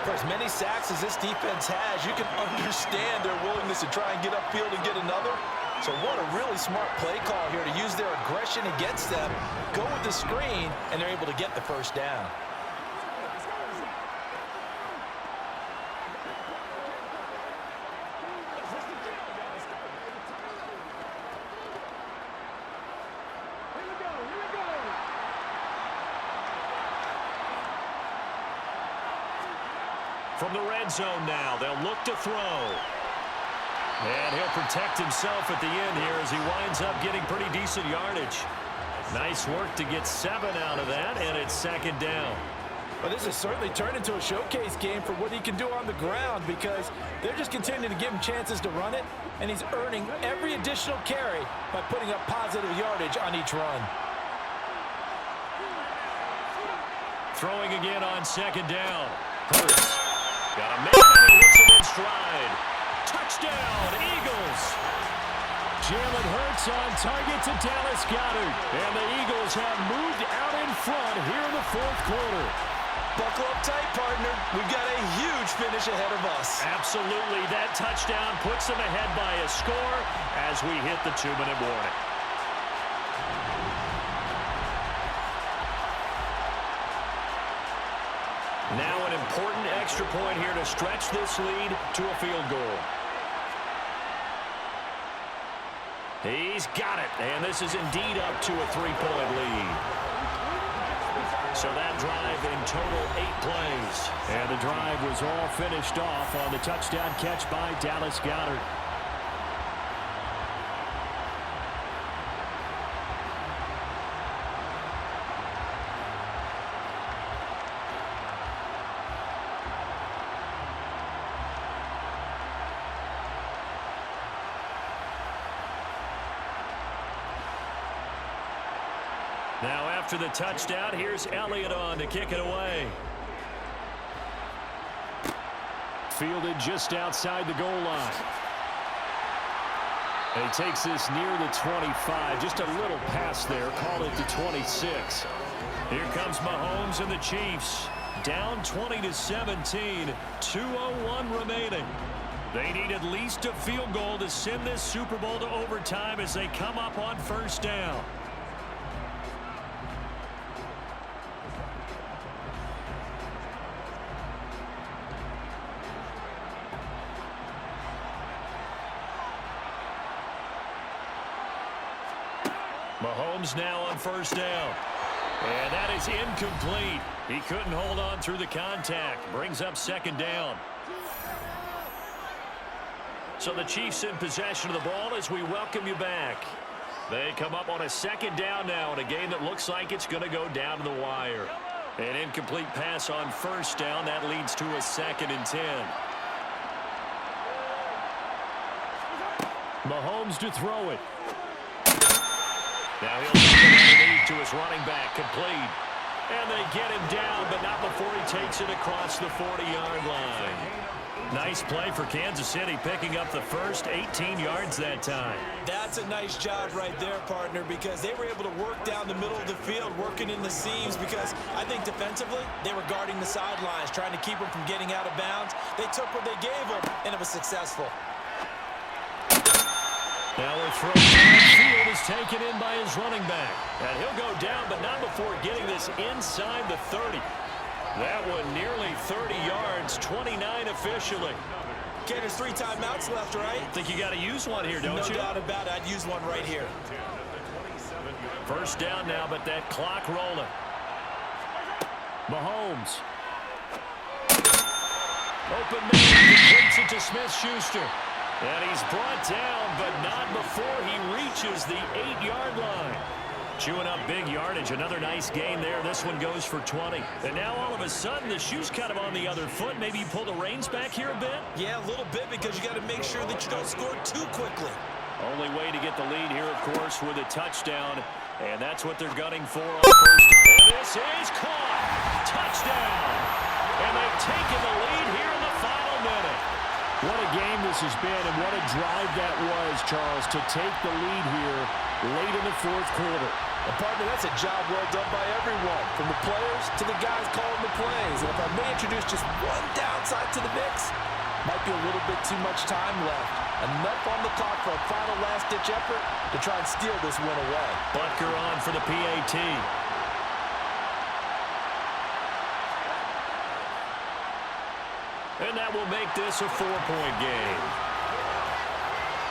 For as many sacks as this defense has, you can understand their willingness to try and get upfield and get another. So what a really smart play call here to use their aggression against them, go with the screen, and they're able to get the first down. From the red zone now, they'll look to throw. And he'll protect himself at the end here as he winds up getting pretty decent yardage. Nice work to get 7 out of that, and it's 2nd down. Well, this has certainly turned into a showcase game for what he can do on the ground, because they're just continuing to give him chances to run it, and he's earning every additional carry by putting up positive yardage on each run. Throwing again on 2nd down. Hurts. Got a man and he hits him in stride. Touchdown, Eagles. Jalen Hurts on target to Dallas Goedert. And the Eagles have moved out in front here in the fourth quarter. Buckle up tight, partner. We've got a huge finish ahead of us. Absolutely. That touchdown puts them ahead by a score as we hit the 2-minute warning. Now an important extra point here to stretch this lead to a field goal. He's got it, and this is indeed up to a 3-point lead. So that drive in total 8 plays. And the drive was all finished off on the touchdown catch by Dallas Goedert. Now after the touchdown, here's Elliott on to kick it away. Fielded just outside the goal line. And he takes this near the 25. Just a little pass there. Call it the 26. Here comes Mahomes and the Chiefs. Down 20-17. 2:01 remaining. They need at least a field goal to send this Super Bowl to overtime as they come up on first down. Mahomes now on first down. And that is incomplete. He couldn't hold on through the contact. Brings up second down. So the Chiefs in possession of the ball as we welcome you back. They come up on a second down now in a game that looks like it's going to go down to the wire. An incomplete pass on first down. That leads to a 2nd and 10. Mahomes to throw it. Now he'll take it underneath to his running back, complete. And they get him down, but not before he takes it across the 40-yard line. Nice play for Kansas City, picking up the first 18 yards that time. That's a nice job right there, partner, because they were able to work down the middle of the field, working in the seams, because I think defensively, they were guarding the sidelines, trying to keep them from getting out of bounds. They took what they gave them, and it was successful. Now a throw downfield is taken in by his running back. And he'll go down, but not before getting this inside the 30. That one nearly 30 yards, 29 officially. Okay, there's 3 timeouts left, right? Think you got to use one here, don't you? No doubt about it. I'd use one right here. First down now, but that clock rolling. Mahomes. Open man, completes it to Smith-Schuster. And he's brought down, but not before he reaches the 8-yard line. Chewing up big yardage. Another nice gain there. This one goes for 20. And now all of a sudden, the shoe's kind of on the other foot. Maybe you pull the reins back here a bit? Yeah, a little bit, because you got to make sure that you don't score too quickly. Only way to get the lead here, of course, with a touchdown. And that's what they're gunning for on first. And this is caught. Touchdown. And they've taken the lead here in the final minute. What a game this has been, and what a drive that was, Charles, to take the lead here late in the fourth quarter. And partner, that's a job well done by everyone, from the players to the guys calling the plays. And if I may introduce just one downside to the mix, might be a little bit too much time left. Enough on the clock for a final last-ditch effort to try and steal this one away. Butker on for the PAT. And that will make this a 4-point game.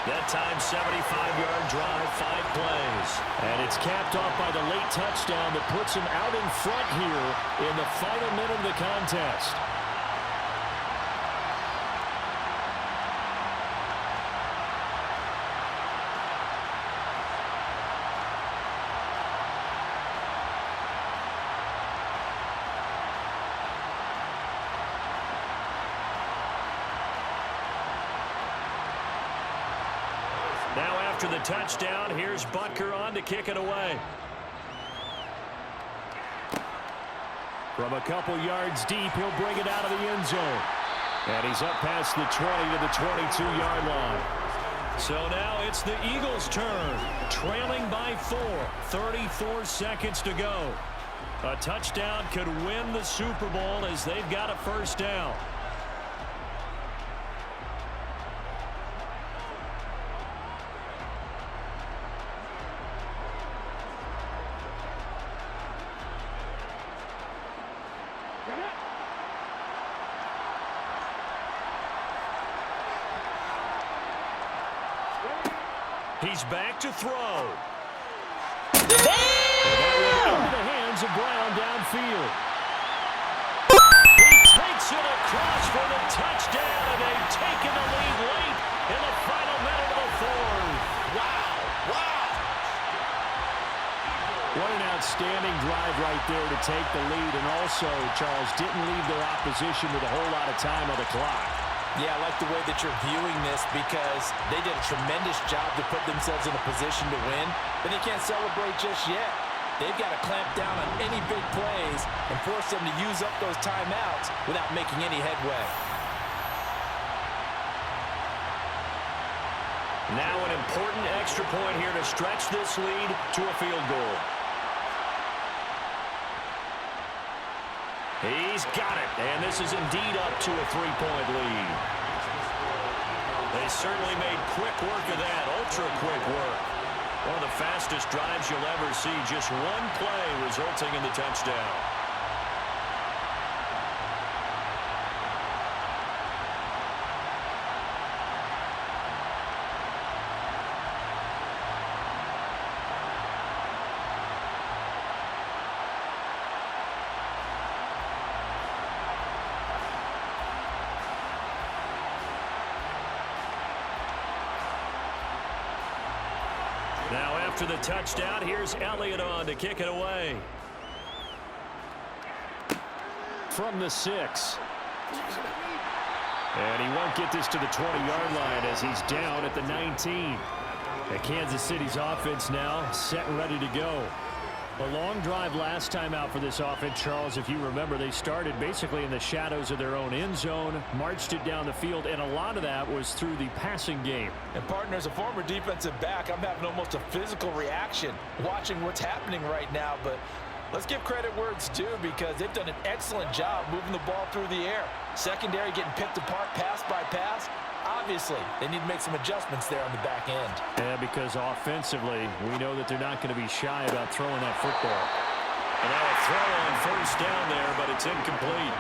That time, 75-yard drive, 5 plays. And it's capped off by the late touchdown that puts him out in front here in the final minute of the contest. Now after the touchdown, here's Butker on to kick it away. From a couple yards deep, he'll bring it out of the end zone. And he's up past the 20 to the 22-yard line. So now it's the Eagles' turn, trailing by 4, 34 seconds to go. A touchdown could win the Super Bowl as they've got a first down. He's back to throw. And that went into the hands of Brown downfield. He takes it across for the touchdown, and they've taken the lead late in the final minute of the fourth. Wow. What an outstanding drive right there to take the lead, and also, Charles, didn't leave their opposition with a whole lot of time on the clock. Yeah, I like the way that you're viewing this because they did a tremendous job to put themselves in a position to win, but they can't celebrate just yet. They've got to clamp down on any big plays and force them to use up those timeouts without making any headway. Now an important extra point here to stretch this lead to a field goal. He's got it, and this is indeed up to a 3-point lead. They certainly made quick work of that, ultra-quick work. One of the fastest drives you'll ever see, just one play resulting in the touchdown. Now after the touchdown, here's Elliott on to kick it away. From the 6. And he won't get this to the 20-yard line as he's down at the 19. And Kansas City's offense now set and ready to go. A long drive last time out for this offense, Charles. If you remember, they started basically in the shadows of their own end zone, marched it down the field, and a lot of that was through the passing game. And partner, as a former defensive back, I'm having almost a physical reaction watching what's happening right now. But let's give credit where it's due because they've done an excellent job moving the ball through the air. Secondary getting picked apart pass by pass. Obviously, they need to make some adjustments there on the back end. Yeah, because offensively, we know that they're not going to be shy about throwing that football. And now a throw on first down there, but it's incomplete.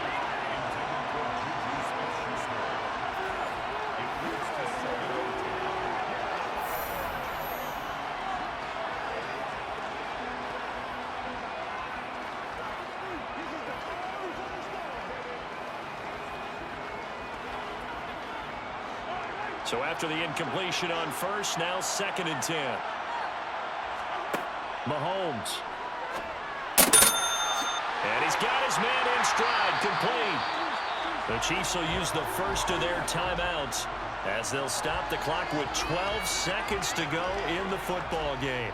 So after the incompletion on first, now 2nd and 10. Mahomes. And he's got his man in stride, complete. The Chiefs will use the first of their timeouts as they'll stop the clock with 12 seconds to go in the football game.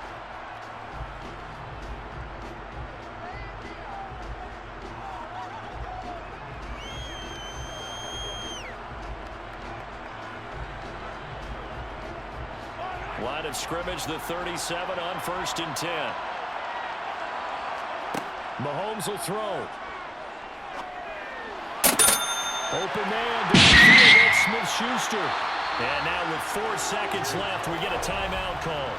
Line of scrimmage, the 37 on 1st and 10. Mahomes will throw. Open man downfield, that's Smith-Schuster. And now with 4 seconds left, we get a timeout call.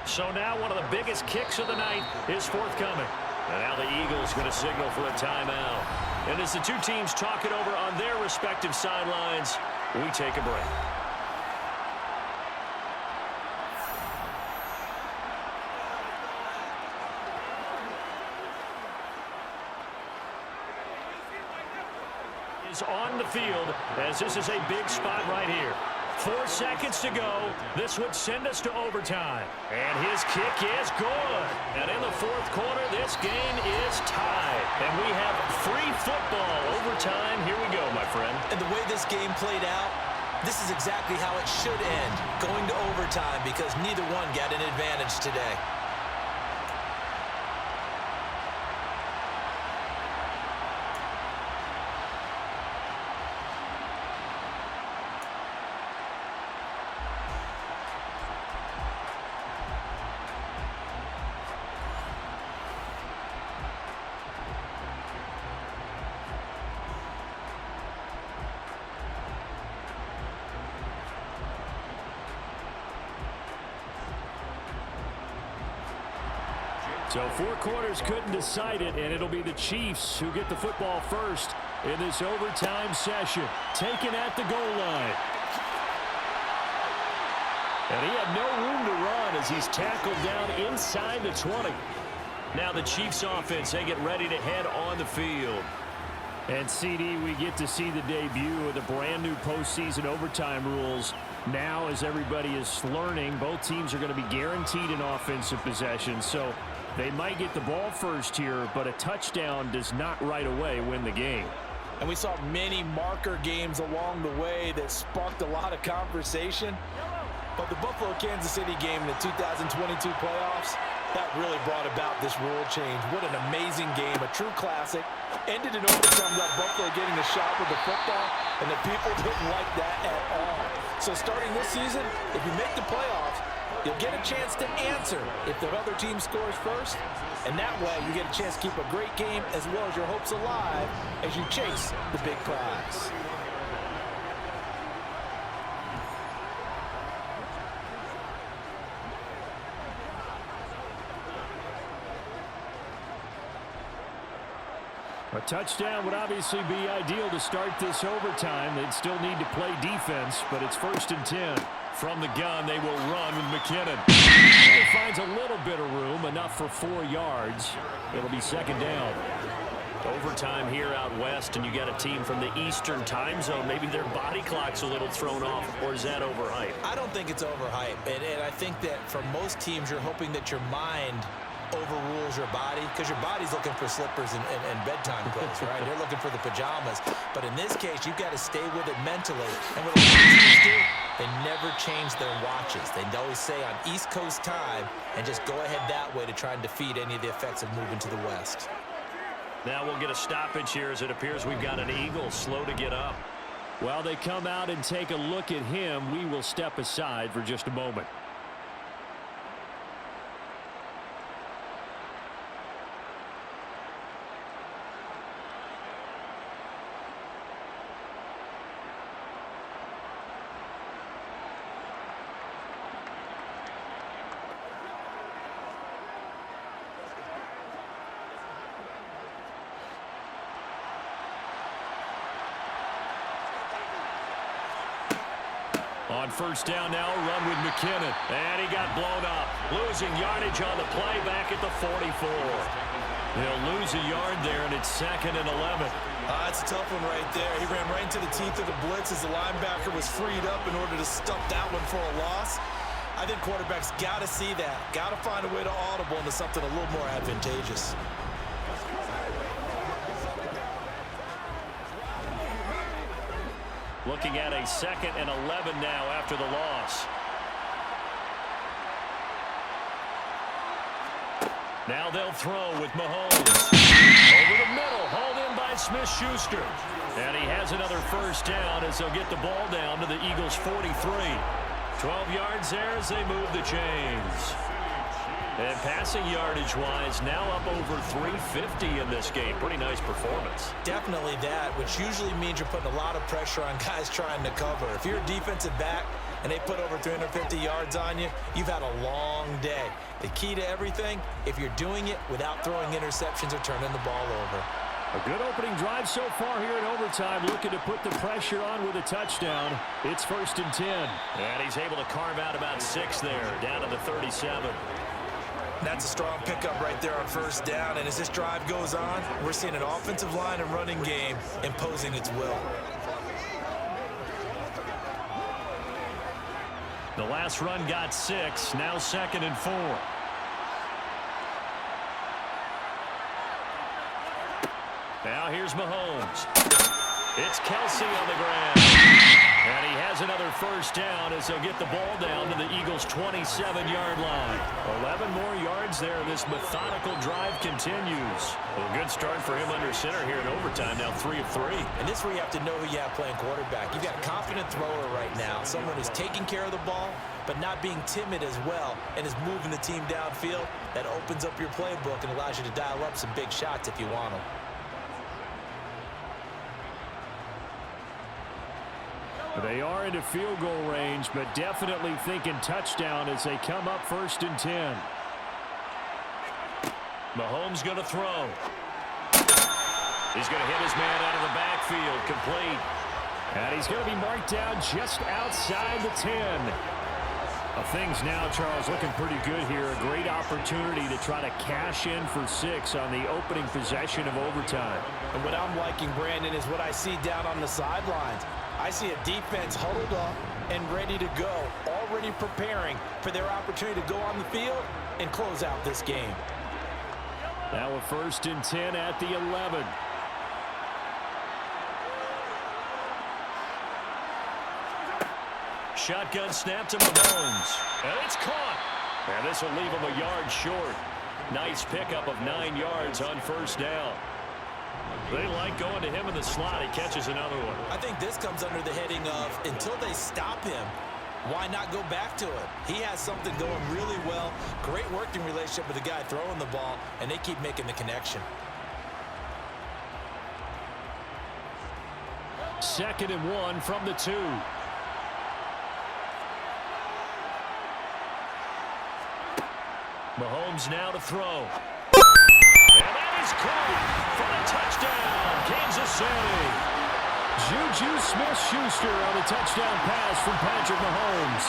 So now one of the biggest kicks of the night is forthcoming. And now the Eagles going to signal for a timeout. And as the two teams talk it over on their respective sidelines, we take a break. Is on the field as this is a big spot right here. 4 seconds to go. This would send us to overtime. And his kick is good. And in the fourth quarter, this game is tied. And we have free football overtime. Here we go, my friend. And the way this game played out, this is exactly how it should end, going to overtime, because neither one got an advantage today. So 4 quarters couldn't decide it, and it'll be the Chiefs who get the football first in this overtime session. Taken at the goal line. And he had no room to run as he's tackled down inside the 20. Now the Chiefs offense, they get ready to head on the field. And CD, we get to see the debut of the brand new postseason overtime rules. Now as everybody is learning, both teams are going to be guaranteed an offensive possession. So they might get the ball first here, but a touchdown does not right away win the game. And we saw many marker games along the way that sparked a lot of conversation. But the Buffalo-Kansas City game in the 2022 playoffs, that really brought about this rule change. What an amazing game, a true classic. Ended in overtime without Buffalo getting a shot with the football, and the people didn't like that at all. So starting this season, if you make the playoffs, you'll get a chance to answer if the other team scores first. And that way, you get a chance to keep a great game as well as your hopes alive as you chase the big prize. A touchdown would obviously be ideal to start this overtime. They'd still need to play defense, but it's 1st and 10. From the gun, they will run with McKinnon. He finds a little bit of room, enough for 4 yards. It'll be 2nd down. Overtime here out west, and you got a team from the Eastern time zone. Maybe their body clock's a little thrown off, or is that overhyped? I don't think it's overhyped, and I think that for most teams, you're hoping that your mind overrules your body, because your body's looking for slippers and bedtime clothes, right? They're looking for the pajamas. But in this case, you've got to stay with it mentally. And what a lot of teams do, they never change their watches. They always say on East Coast time, and just go ahead that way to try and defeat any of the effects of moving to the West. Now we'll get a stoppage here as it appears we've got an Eagle slow to get up. While they come out and take a look at him, we will step aside for just a moment. On 1st down now, run with McKinnon. And he got blown up. Losing yardage on the play back at the 44. He'll lose a yard there, and it's 2nd and 11. It's a tough one right there. He ran right into the teeth of the blitz as the linebacker was freed up in order to stuff that one for a loss. I think quarterbacks got to see that. Got to find a way to audible into something a little more advantageous. Looking at a 2nd and 11 now after the loss. Now they'll throw with Mahomes. Over the middle, hauled in by Smith-Schuster. And he has another 1st down as they'll get the ball down to the Eagles' 43. 12 yards there as they move the chains. And passing yardage-wise, now up over 350 in this game. Pretty nice performance. Definitely that, which usually means you're putting a lot of pressure on guys trying to cover. If you're a defensive back and they put over 350 yards on you, you've had a long day. The key to everything, if you're doing it without throwing interceptions or turning the ball over. A good opening drive so far here in overtime, looking to put the pressure on with a touchdown. It's 1st and 10. And he's able to carve out about 6 there, down to the 37. That's a strong pickup right there on 1st down. And as this drive goes on, we're seeing an offensive line and running game imposing its will. The last run got 6. Now 2nd and 4. Now here's Mahomes. It's Kelsey on the ground. And he has another first down as they'll get the ball down to the Eagles' 27-yard line. 11 more yards there. This methodical drive continues. Well, good start for him under center here in overtime. Now 3 of 3. And this is where you have to know who you have playing quarterback. You've got a confident thrower right now. Someone who's taking care of the ball, but not being timid as well, and is moving the team downfield. That opens up your playbook and allows you to dial up some big shots if you want them. They are into field goal range, but definitely thinking touchdown as they come up 1st and 10. Mahomes going to throw. He's going to hit his man out of the backfield. Complete. And he's going to be marked down just outside the 10. Things now, Charles, looking pretty good here. A great opportunity to try to cash in for 6 on the opening possession of overtime. And what I'm liking, Brandon, is what I see down on the sidelines. I see a defense huddled up and ready to go, already preparing for their opportunity to go on the field and close out this game. Now a 1st and 10 at the 11. Shotgun snap to Mahomes. And it's caught. And this will leave him a yard short. Nice pickup of 9 yards on 1st down. They like going to him in the slot. He catches another one. I think this comes under the heading of until they stop him, why not go back to it? He has something going really well. Great working relationship with the guy throwing the ball, and they keep making the connection. 2nd and 1 from the 2. Mahomes now to throw. And that is caught for a touchdown, Kansas City. Juju Smith-Schuster on the touchdown pass from Patrick Mahomes.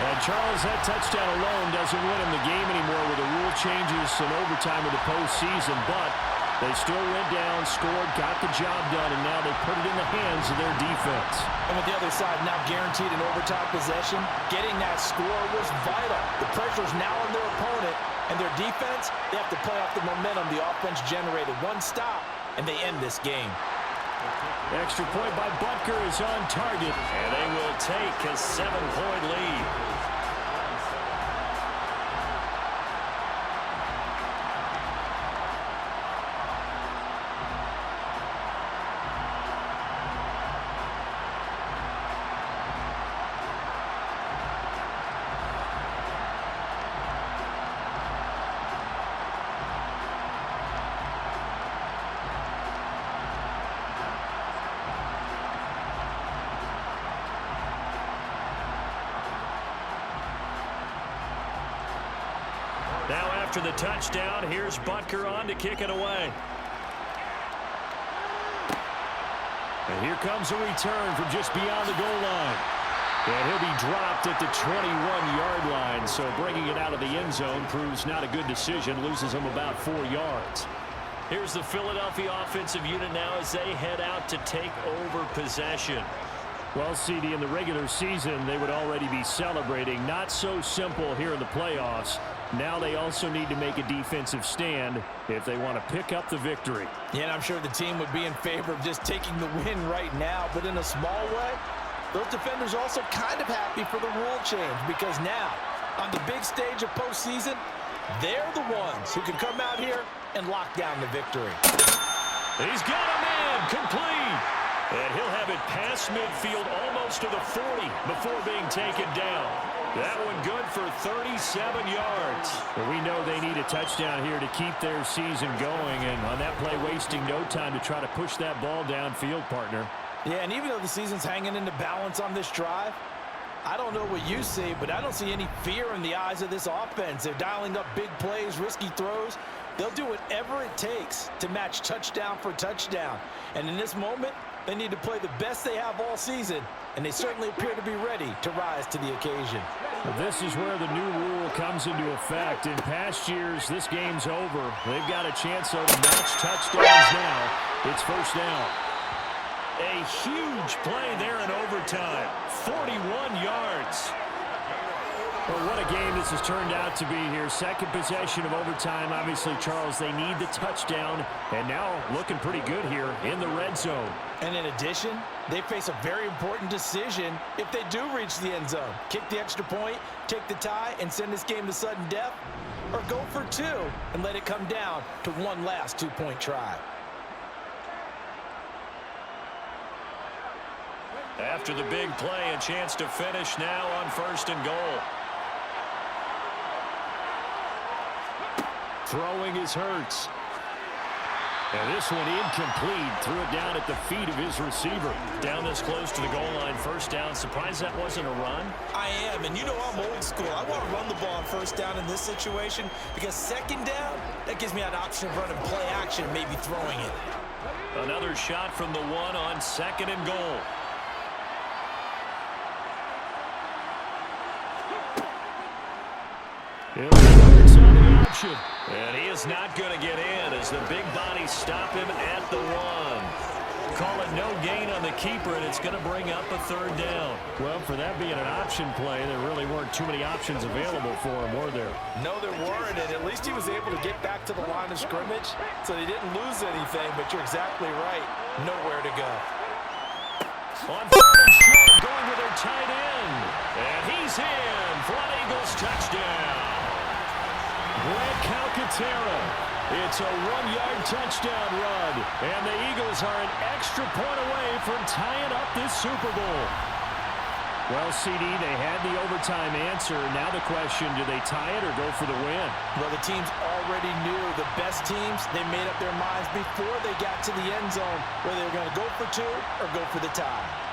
And Charles, that touchdown alone doesn't win him the game anymore with the rule changes and overtime of the postseason, but they still went down, scored, got the job done, and now they put it in the hands of their defense. And with the other side now guaranteed an overtime possession, getting that score was vital. The pressure's now on their opponent, and their defense, they have to play off the momentum the offense generated. One stop, and they end this game. Extra point by Butker is on target. And they will take a 7-point lead. Now after the touchdown, here's Butker on to kick it away. And here comes a return from just beyond the goal line. And he'll be dropped at the 21-yard line, so bringing it out of the end zone proves not a good decision, loses him about 4 yards. Here's the Philadelphia offensive unit now as they head out to take over possession. Well, CD, in the regular season, they would already be celebrating. Not so simple here in the playoffs. Now they also need to make a defensive stand if they want to pick up the victory. Yeah, and I'm sure the team would be in favor of just taking the win right now, but in a small way, those defenders are also kind of happy for the rule change because now, on the big stage of postseason, they're the ones who can come out here and lock down the victory. He's got a man complete. And he'll have it past midfield almost to the 40 before being taken down. That one good for 37 yards. Well, we know they need a touchdown here to keep their season going, and on that play, wasting no time to try to push that ball downfield, partner. Yeah, and even though the season's hanging into balance on this drive, I don't know what you see, but I don't see any fear in the eyes of this offense. They're dialing up big plays, risky throws. They'll do whatever it takes to match touchdown for touchdown. And in this moment, they need to play the best they have all season, and they certainly appear to be ready to rise to the occasion. Well, this is where the new rule comes into effect. In past years, this game's over. They've got a chance, though, to match touchdowns now. It's first down. A huge play there in overtime. 41 yards. Well, what a game this has turned out to be here. Second possession of overtime. Obviously, Charles, they need the touchdown. And now looking pretty good here in the red zone. And in addition, they face a very important decision if they do reach the end zone. Kick the extra point, take the tie, and send this game to sudden death. Or go for two and let it come down to one last two-point try. After the big play, a chance to finish now on 1st and goal. Throwing is Hurts. And this one incomplete. Threw it down at the feet of his receiver. Down this close to the goal line, 1st down. Surprised that wasn't a run? I am, and you know I'm old school. I want to run the ball on 1st down in this situation because 2nd down, that gives me an option of running play action and maybe throwing it. Another shot from the 1 on 2nd and goal. Hurts on the option. And he is not going to get in as the big bodies stop him at the 1. Call it no gain on the keeper, and it's going to bring up a 3rd down. Well, for that being an option play, there really weren't too many options available for him, were there? No, there weren't, and at least he was able to get back to the line of scrimmage, so he didn't lose anything, but you're exactly right. Nowhere to go. On 3rd and short, going with their tight end. And he's in for an Eagles touchdown. Brett Calcaterra. It's a 1-yard touchdown run. And the Eagles are an extra point away from tying up this Super Bowl. Well, CD, they had the overtime answer. Now the question, do they tie it or go for the win? Well, the teams already knew the best teams, they made up their minds before they got to the end zone whether they were going to go for two or go for the tie.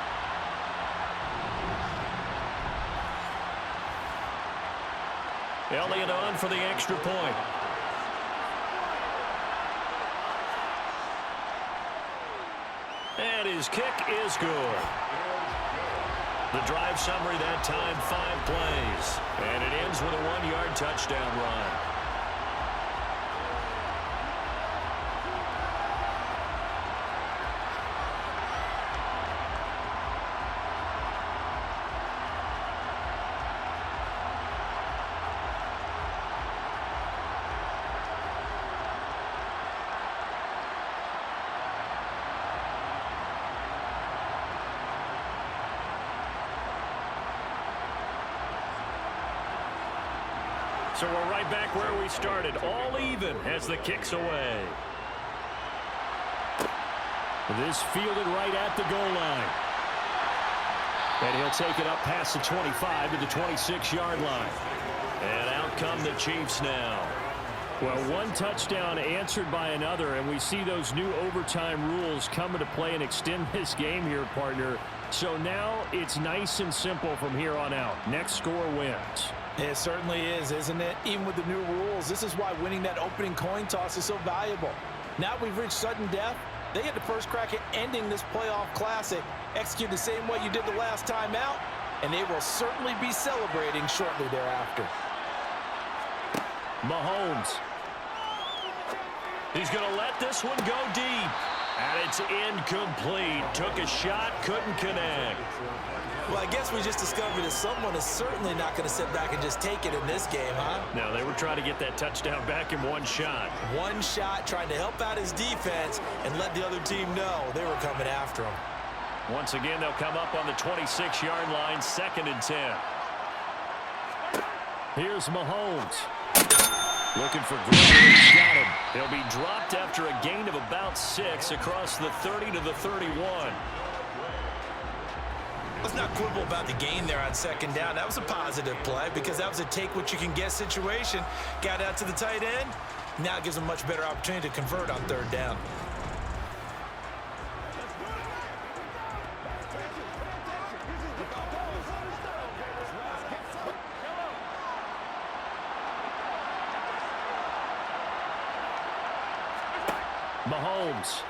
Elliott on for the extra point. And his kick is good. The drive summary that time, 5 plays. And it ends with a 1-yard touchdown run. So we're right back where we started, all even as the kick's away. This fielded right at the goal line. And he'll take it up past the 25 to the 26-yard line. And out come the Chiefs now. Well, one touchdown answered by another, and we see those new overtime rules come into play and extend this game here, partner. So now it's nice and simple from here on out. Next score wins. It certainly is, isn't it? Even with the new rules, this is why winning that opening coin toss is so valuable. Now we've reached sudden death. They get the first crack at ending this playoff classic. Execute the same way you did the last time out, and they will certainly be celebrating shortly thereafter. Mahomes. He's going to let this one go deep. And it's incomplete. Took a shot, couldn't connect. Well, I guess we just discovered that someone is certainly not going to sit back and just take it in this game, huh? No, they were trying to get that touchdown back in one shot. One shot, trying to help out his defense and let the other team know they were coming after him. Once again, they'll come up on the 26-yard line, 2nd and 10. Here's Mahomes. Looking for Green. He's got him. He'll be dropped after a gain of about 6 across the 30 to the 31. Let's not quibble about the gain there on 2nd down. That was a positive play because that was a take-what-you-can-get situation. Got out to the tight end. Now it gives them much better opportunity to convert on 3rd down. Mahomes.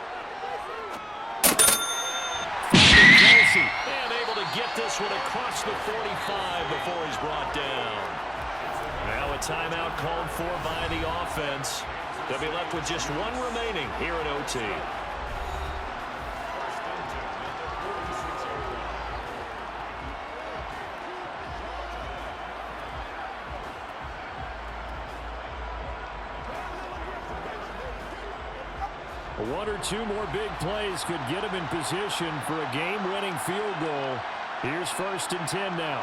And able to get this one across the 45 before he's brought down. Now a timeout called for by the offense. They'll be left with just one remaining here at OT. One or two more big plays could get him in position for a game-winning field goal. Here's 1st and 10 now.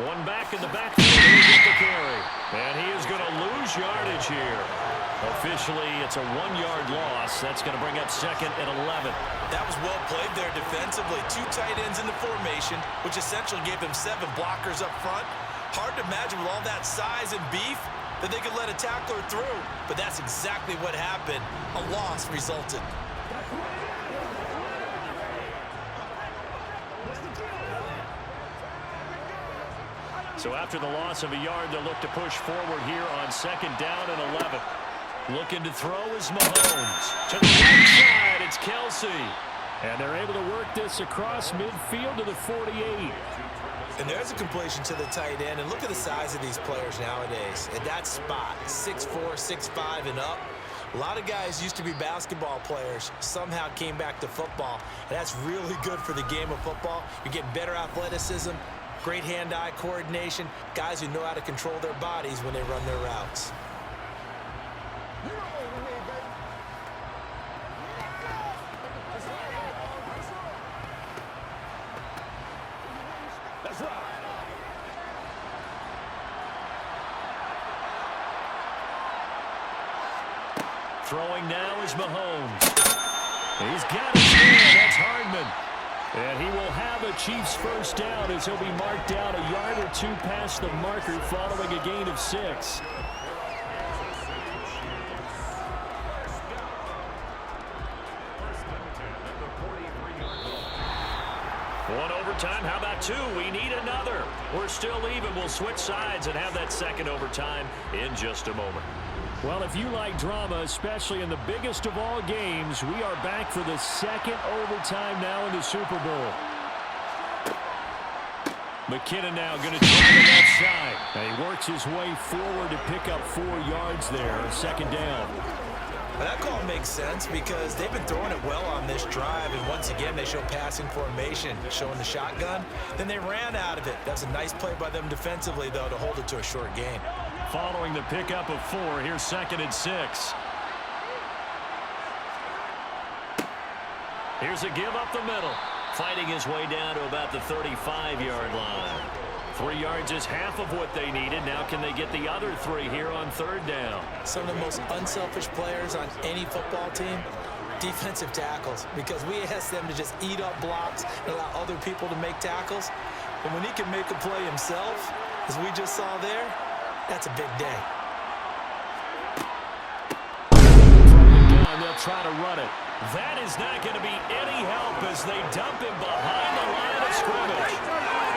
One back in the backfield. He'll get the carry. And he is going to lose yardage here. Officially, it's a 1-yard loss. That's going to bring up 2nd and 11. That was well played there defensively. 2 tight ends in the formation, which essentially gave them 7 blockers up front. Hard to imagine with all that size and beef that they could let a tackler through. But that's exactly what happened. A loss resulted. So after the loss of a yard, they'll look to push forward here on 2nd down and 11. Looking to throw is Mahomes. To the right side, it's Kelsey. And they're able to work this across midfield to the 48. And there's a completion to the tight end. And look at the size of these players nowadays. At that spot, 6'4", 6'5", and up. A lot of guys used to be basketball players, somehow came back to football. And that's really good for the game of football. You're getting better athleticism, great hand-eye coordination, guys who know how to control their bodies when they run their routes. That's right. Throwing now is Mahomes. He's got his man. That's Hardman. And he will have a Chiefs 1st down as he'll be marked down a yard or 2 past the marker following a gain of 6. One overtime. How about 2? We need another. We're still even. We'll switch sides and have that 2nd overtime in just a moment. Well, if you like drama, especially in the biggest of all games, we are back for the 2nd overtime now in the Super Bowl. McKinnon now going to try the left side. And he works his way forward to pick up 4 yards there, 2nd down. Well, that call makes sense because they've been throwing it well on this drive, and once again they show passing formation, showing the shotgun. Then they ran out of it. That's a nice play by them defensively, though, to hold it to a short gain. Following the pickup of 4, here's 2nd and 6. Here's a give up the middle. Fighting his way down to about the 35-yard line. 3 yards is half of what they needed. Now can they get the other 3 here on 3rd down? Some of the most unselfish players on any football team, defensive tackles, because we ask them to just eat up blocks and allow other people to make tackles. And when he can make a play himself, as we just saw there, that's a big day. And they'll try to run it. That is not going to be any help as they dump him behind the line of scrimmage.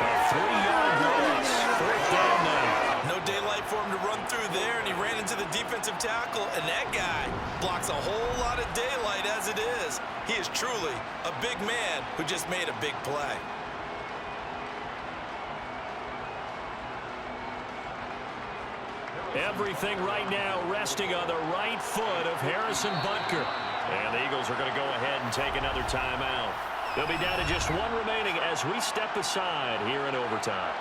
A 3-yard loss. 4th down now. No daylight for him to run through there, and he ran into the defensive tackle, and that guy blocks a whole lot of daylight as it is. He is truly a big man who just made a big play. Everything right now resting on the right foot of Harrison Butker. And the Eagles are going to go ahead and take another timeout. They'll be down to just 1 remaining as we step aside here in overtime.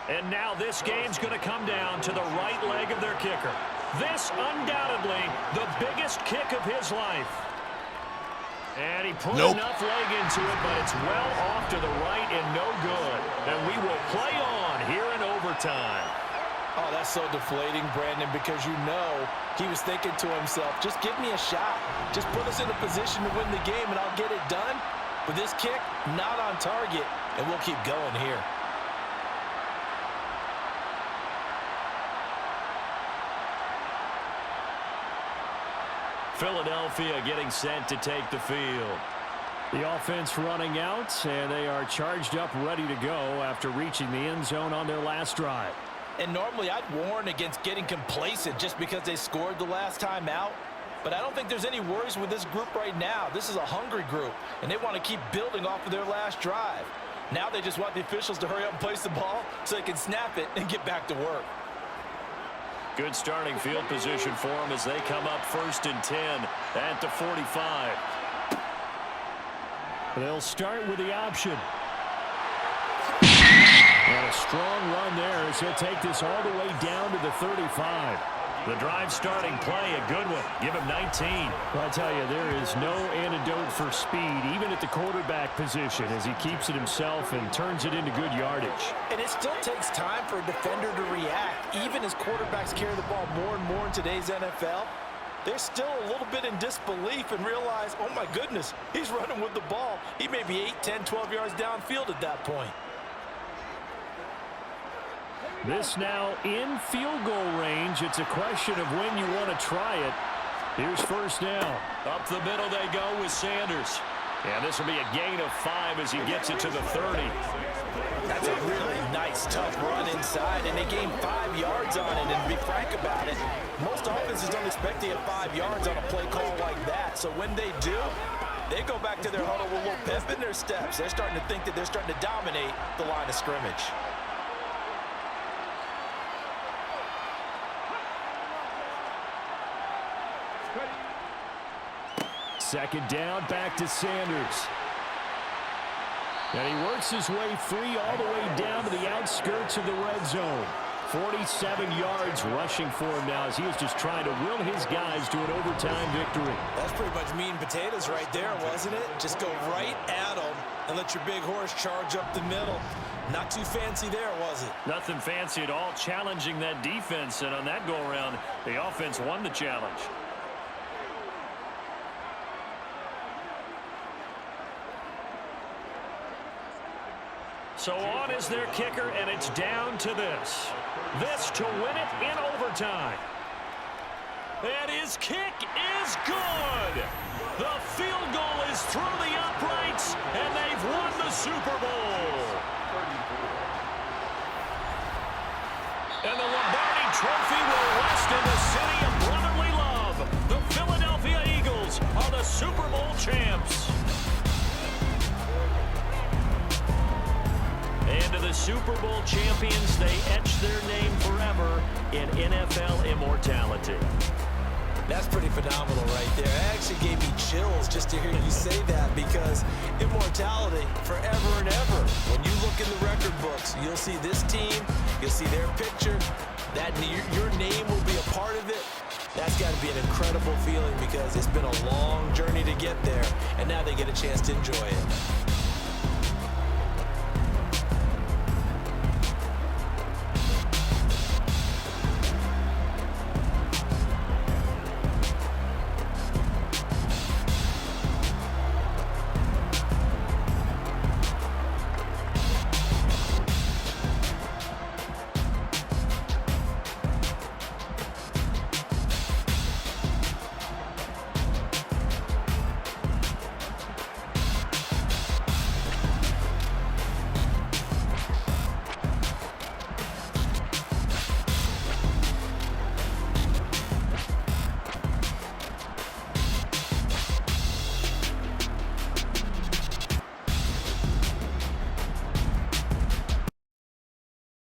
And now this game's going to come down to the right leg of their kicker. This undoubtedly the biggest kick of his life. And he put enough leg into it, but it's well off to the right and no good. And we will play on here in overtime. Oh, that's so deflating, Brandon, because you know he was thinking to himself, just give me a shot. Just put us in a position to win the game, and I'll get it done. But this kick, not on target, and we'll keep going here. Philadelphia getting set to take the field. The offense running out, and they are charged up, ready to go after reaching the end zone on their last drive. And normally I'd warn against getting complacent just because they scored the last time out. But I don't think there's any worries with this group right now. This is a hungry group, and they want to keep building off of their last drive. Now they just want the officials to hurry up and place the ball so they can snap it and get back to work. Good starting field position for them as they come up 1st and 10 at the 45. They'll start with the option. And a strong run there as he'll take this all the way down to the 35. The drive starting play, a good one. Give him 19. Well, I tell you, there is no antidote for speed, even at the quarterback position, as he keeps it himself and turns it into good yardage. And it still takes time for a defender to react. Even as quarterbacks carry the ball more and more in today's NFL, they're still a little bit in disbelief and realize, oh my goodness, he's running with the ball. He may be 8, 10, 12 yards downfield at that point. This now in field goal range. It's a question of when you want to try it. Here's 1st down. Up the middle they go with Sanders. And this will be a gain of 5 as he gets it to the 30. That's a really nice, tough run inside, and they gained 5 yards on it. And to be frank about it, most offenses don't expect to get 5 yards on a play call like that. So when they do, they go back to their huddle with a little pep in their steps. They're starting to think that they're starting to dominate the line of scrimmage. Second down, back to Sanders. And he works his way free all the way down to the outskirts of the red zone. 47 yards rushing for him now as he is just trying to will his guys to an overtime victory. That's pretty much meat and potatoes right there, wasn't it? Just go right at them and let your big horse charge up the middle. Not too fancy there, was it? Nothing fancy at all, challenging that defense. And on that go-around, the offense won the challenge. So on is their kicker, and it's down to this. This to win it in overtime. And his kick is good. The field goal is through the uprights, and they've won the Super Bowl. And the Lombardi Trophy will rest in the city of brotherly love. The Philadelphia Eagles are the Super Bowl champs. And to the Super Bowl champions, they etch their name forever in NFL immortality. That's pretty phenomenal right there. It actually gave me chills just to hear you say that, because immortality forever and ever. When you look in the record books, you'll see this team, you'll see their picture, that your name will be a part of it. That's got to be an incredible feeling, because it's been a long journey to get there, and now they get a chance to enjoy it.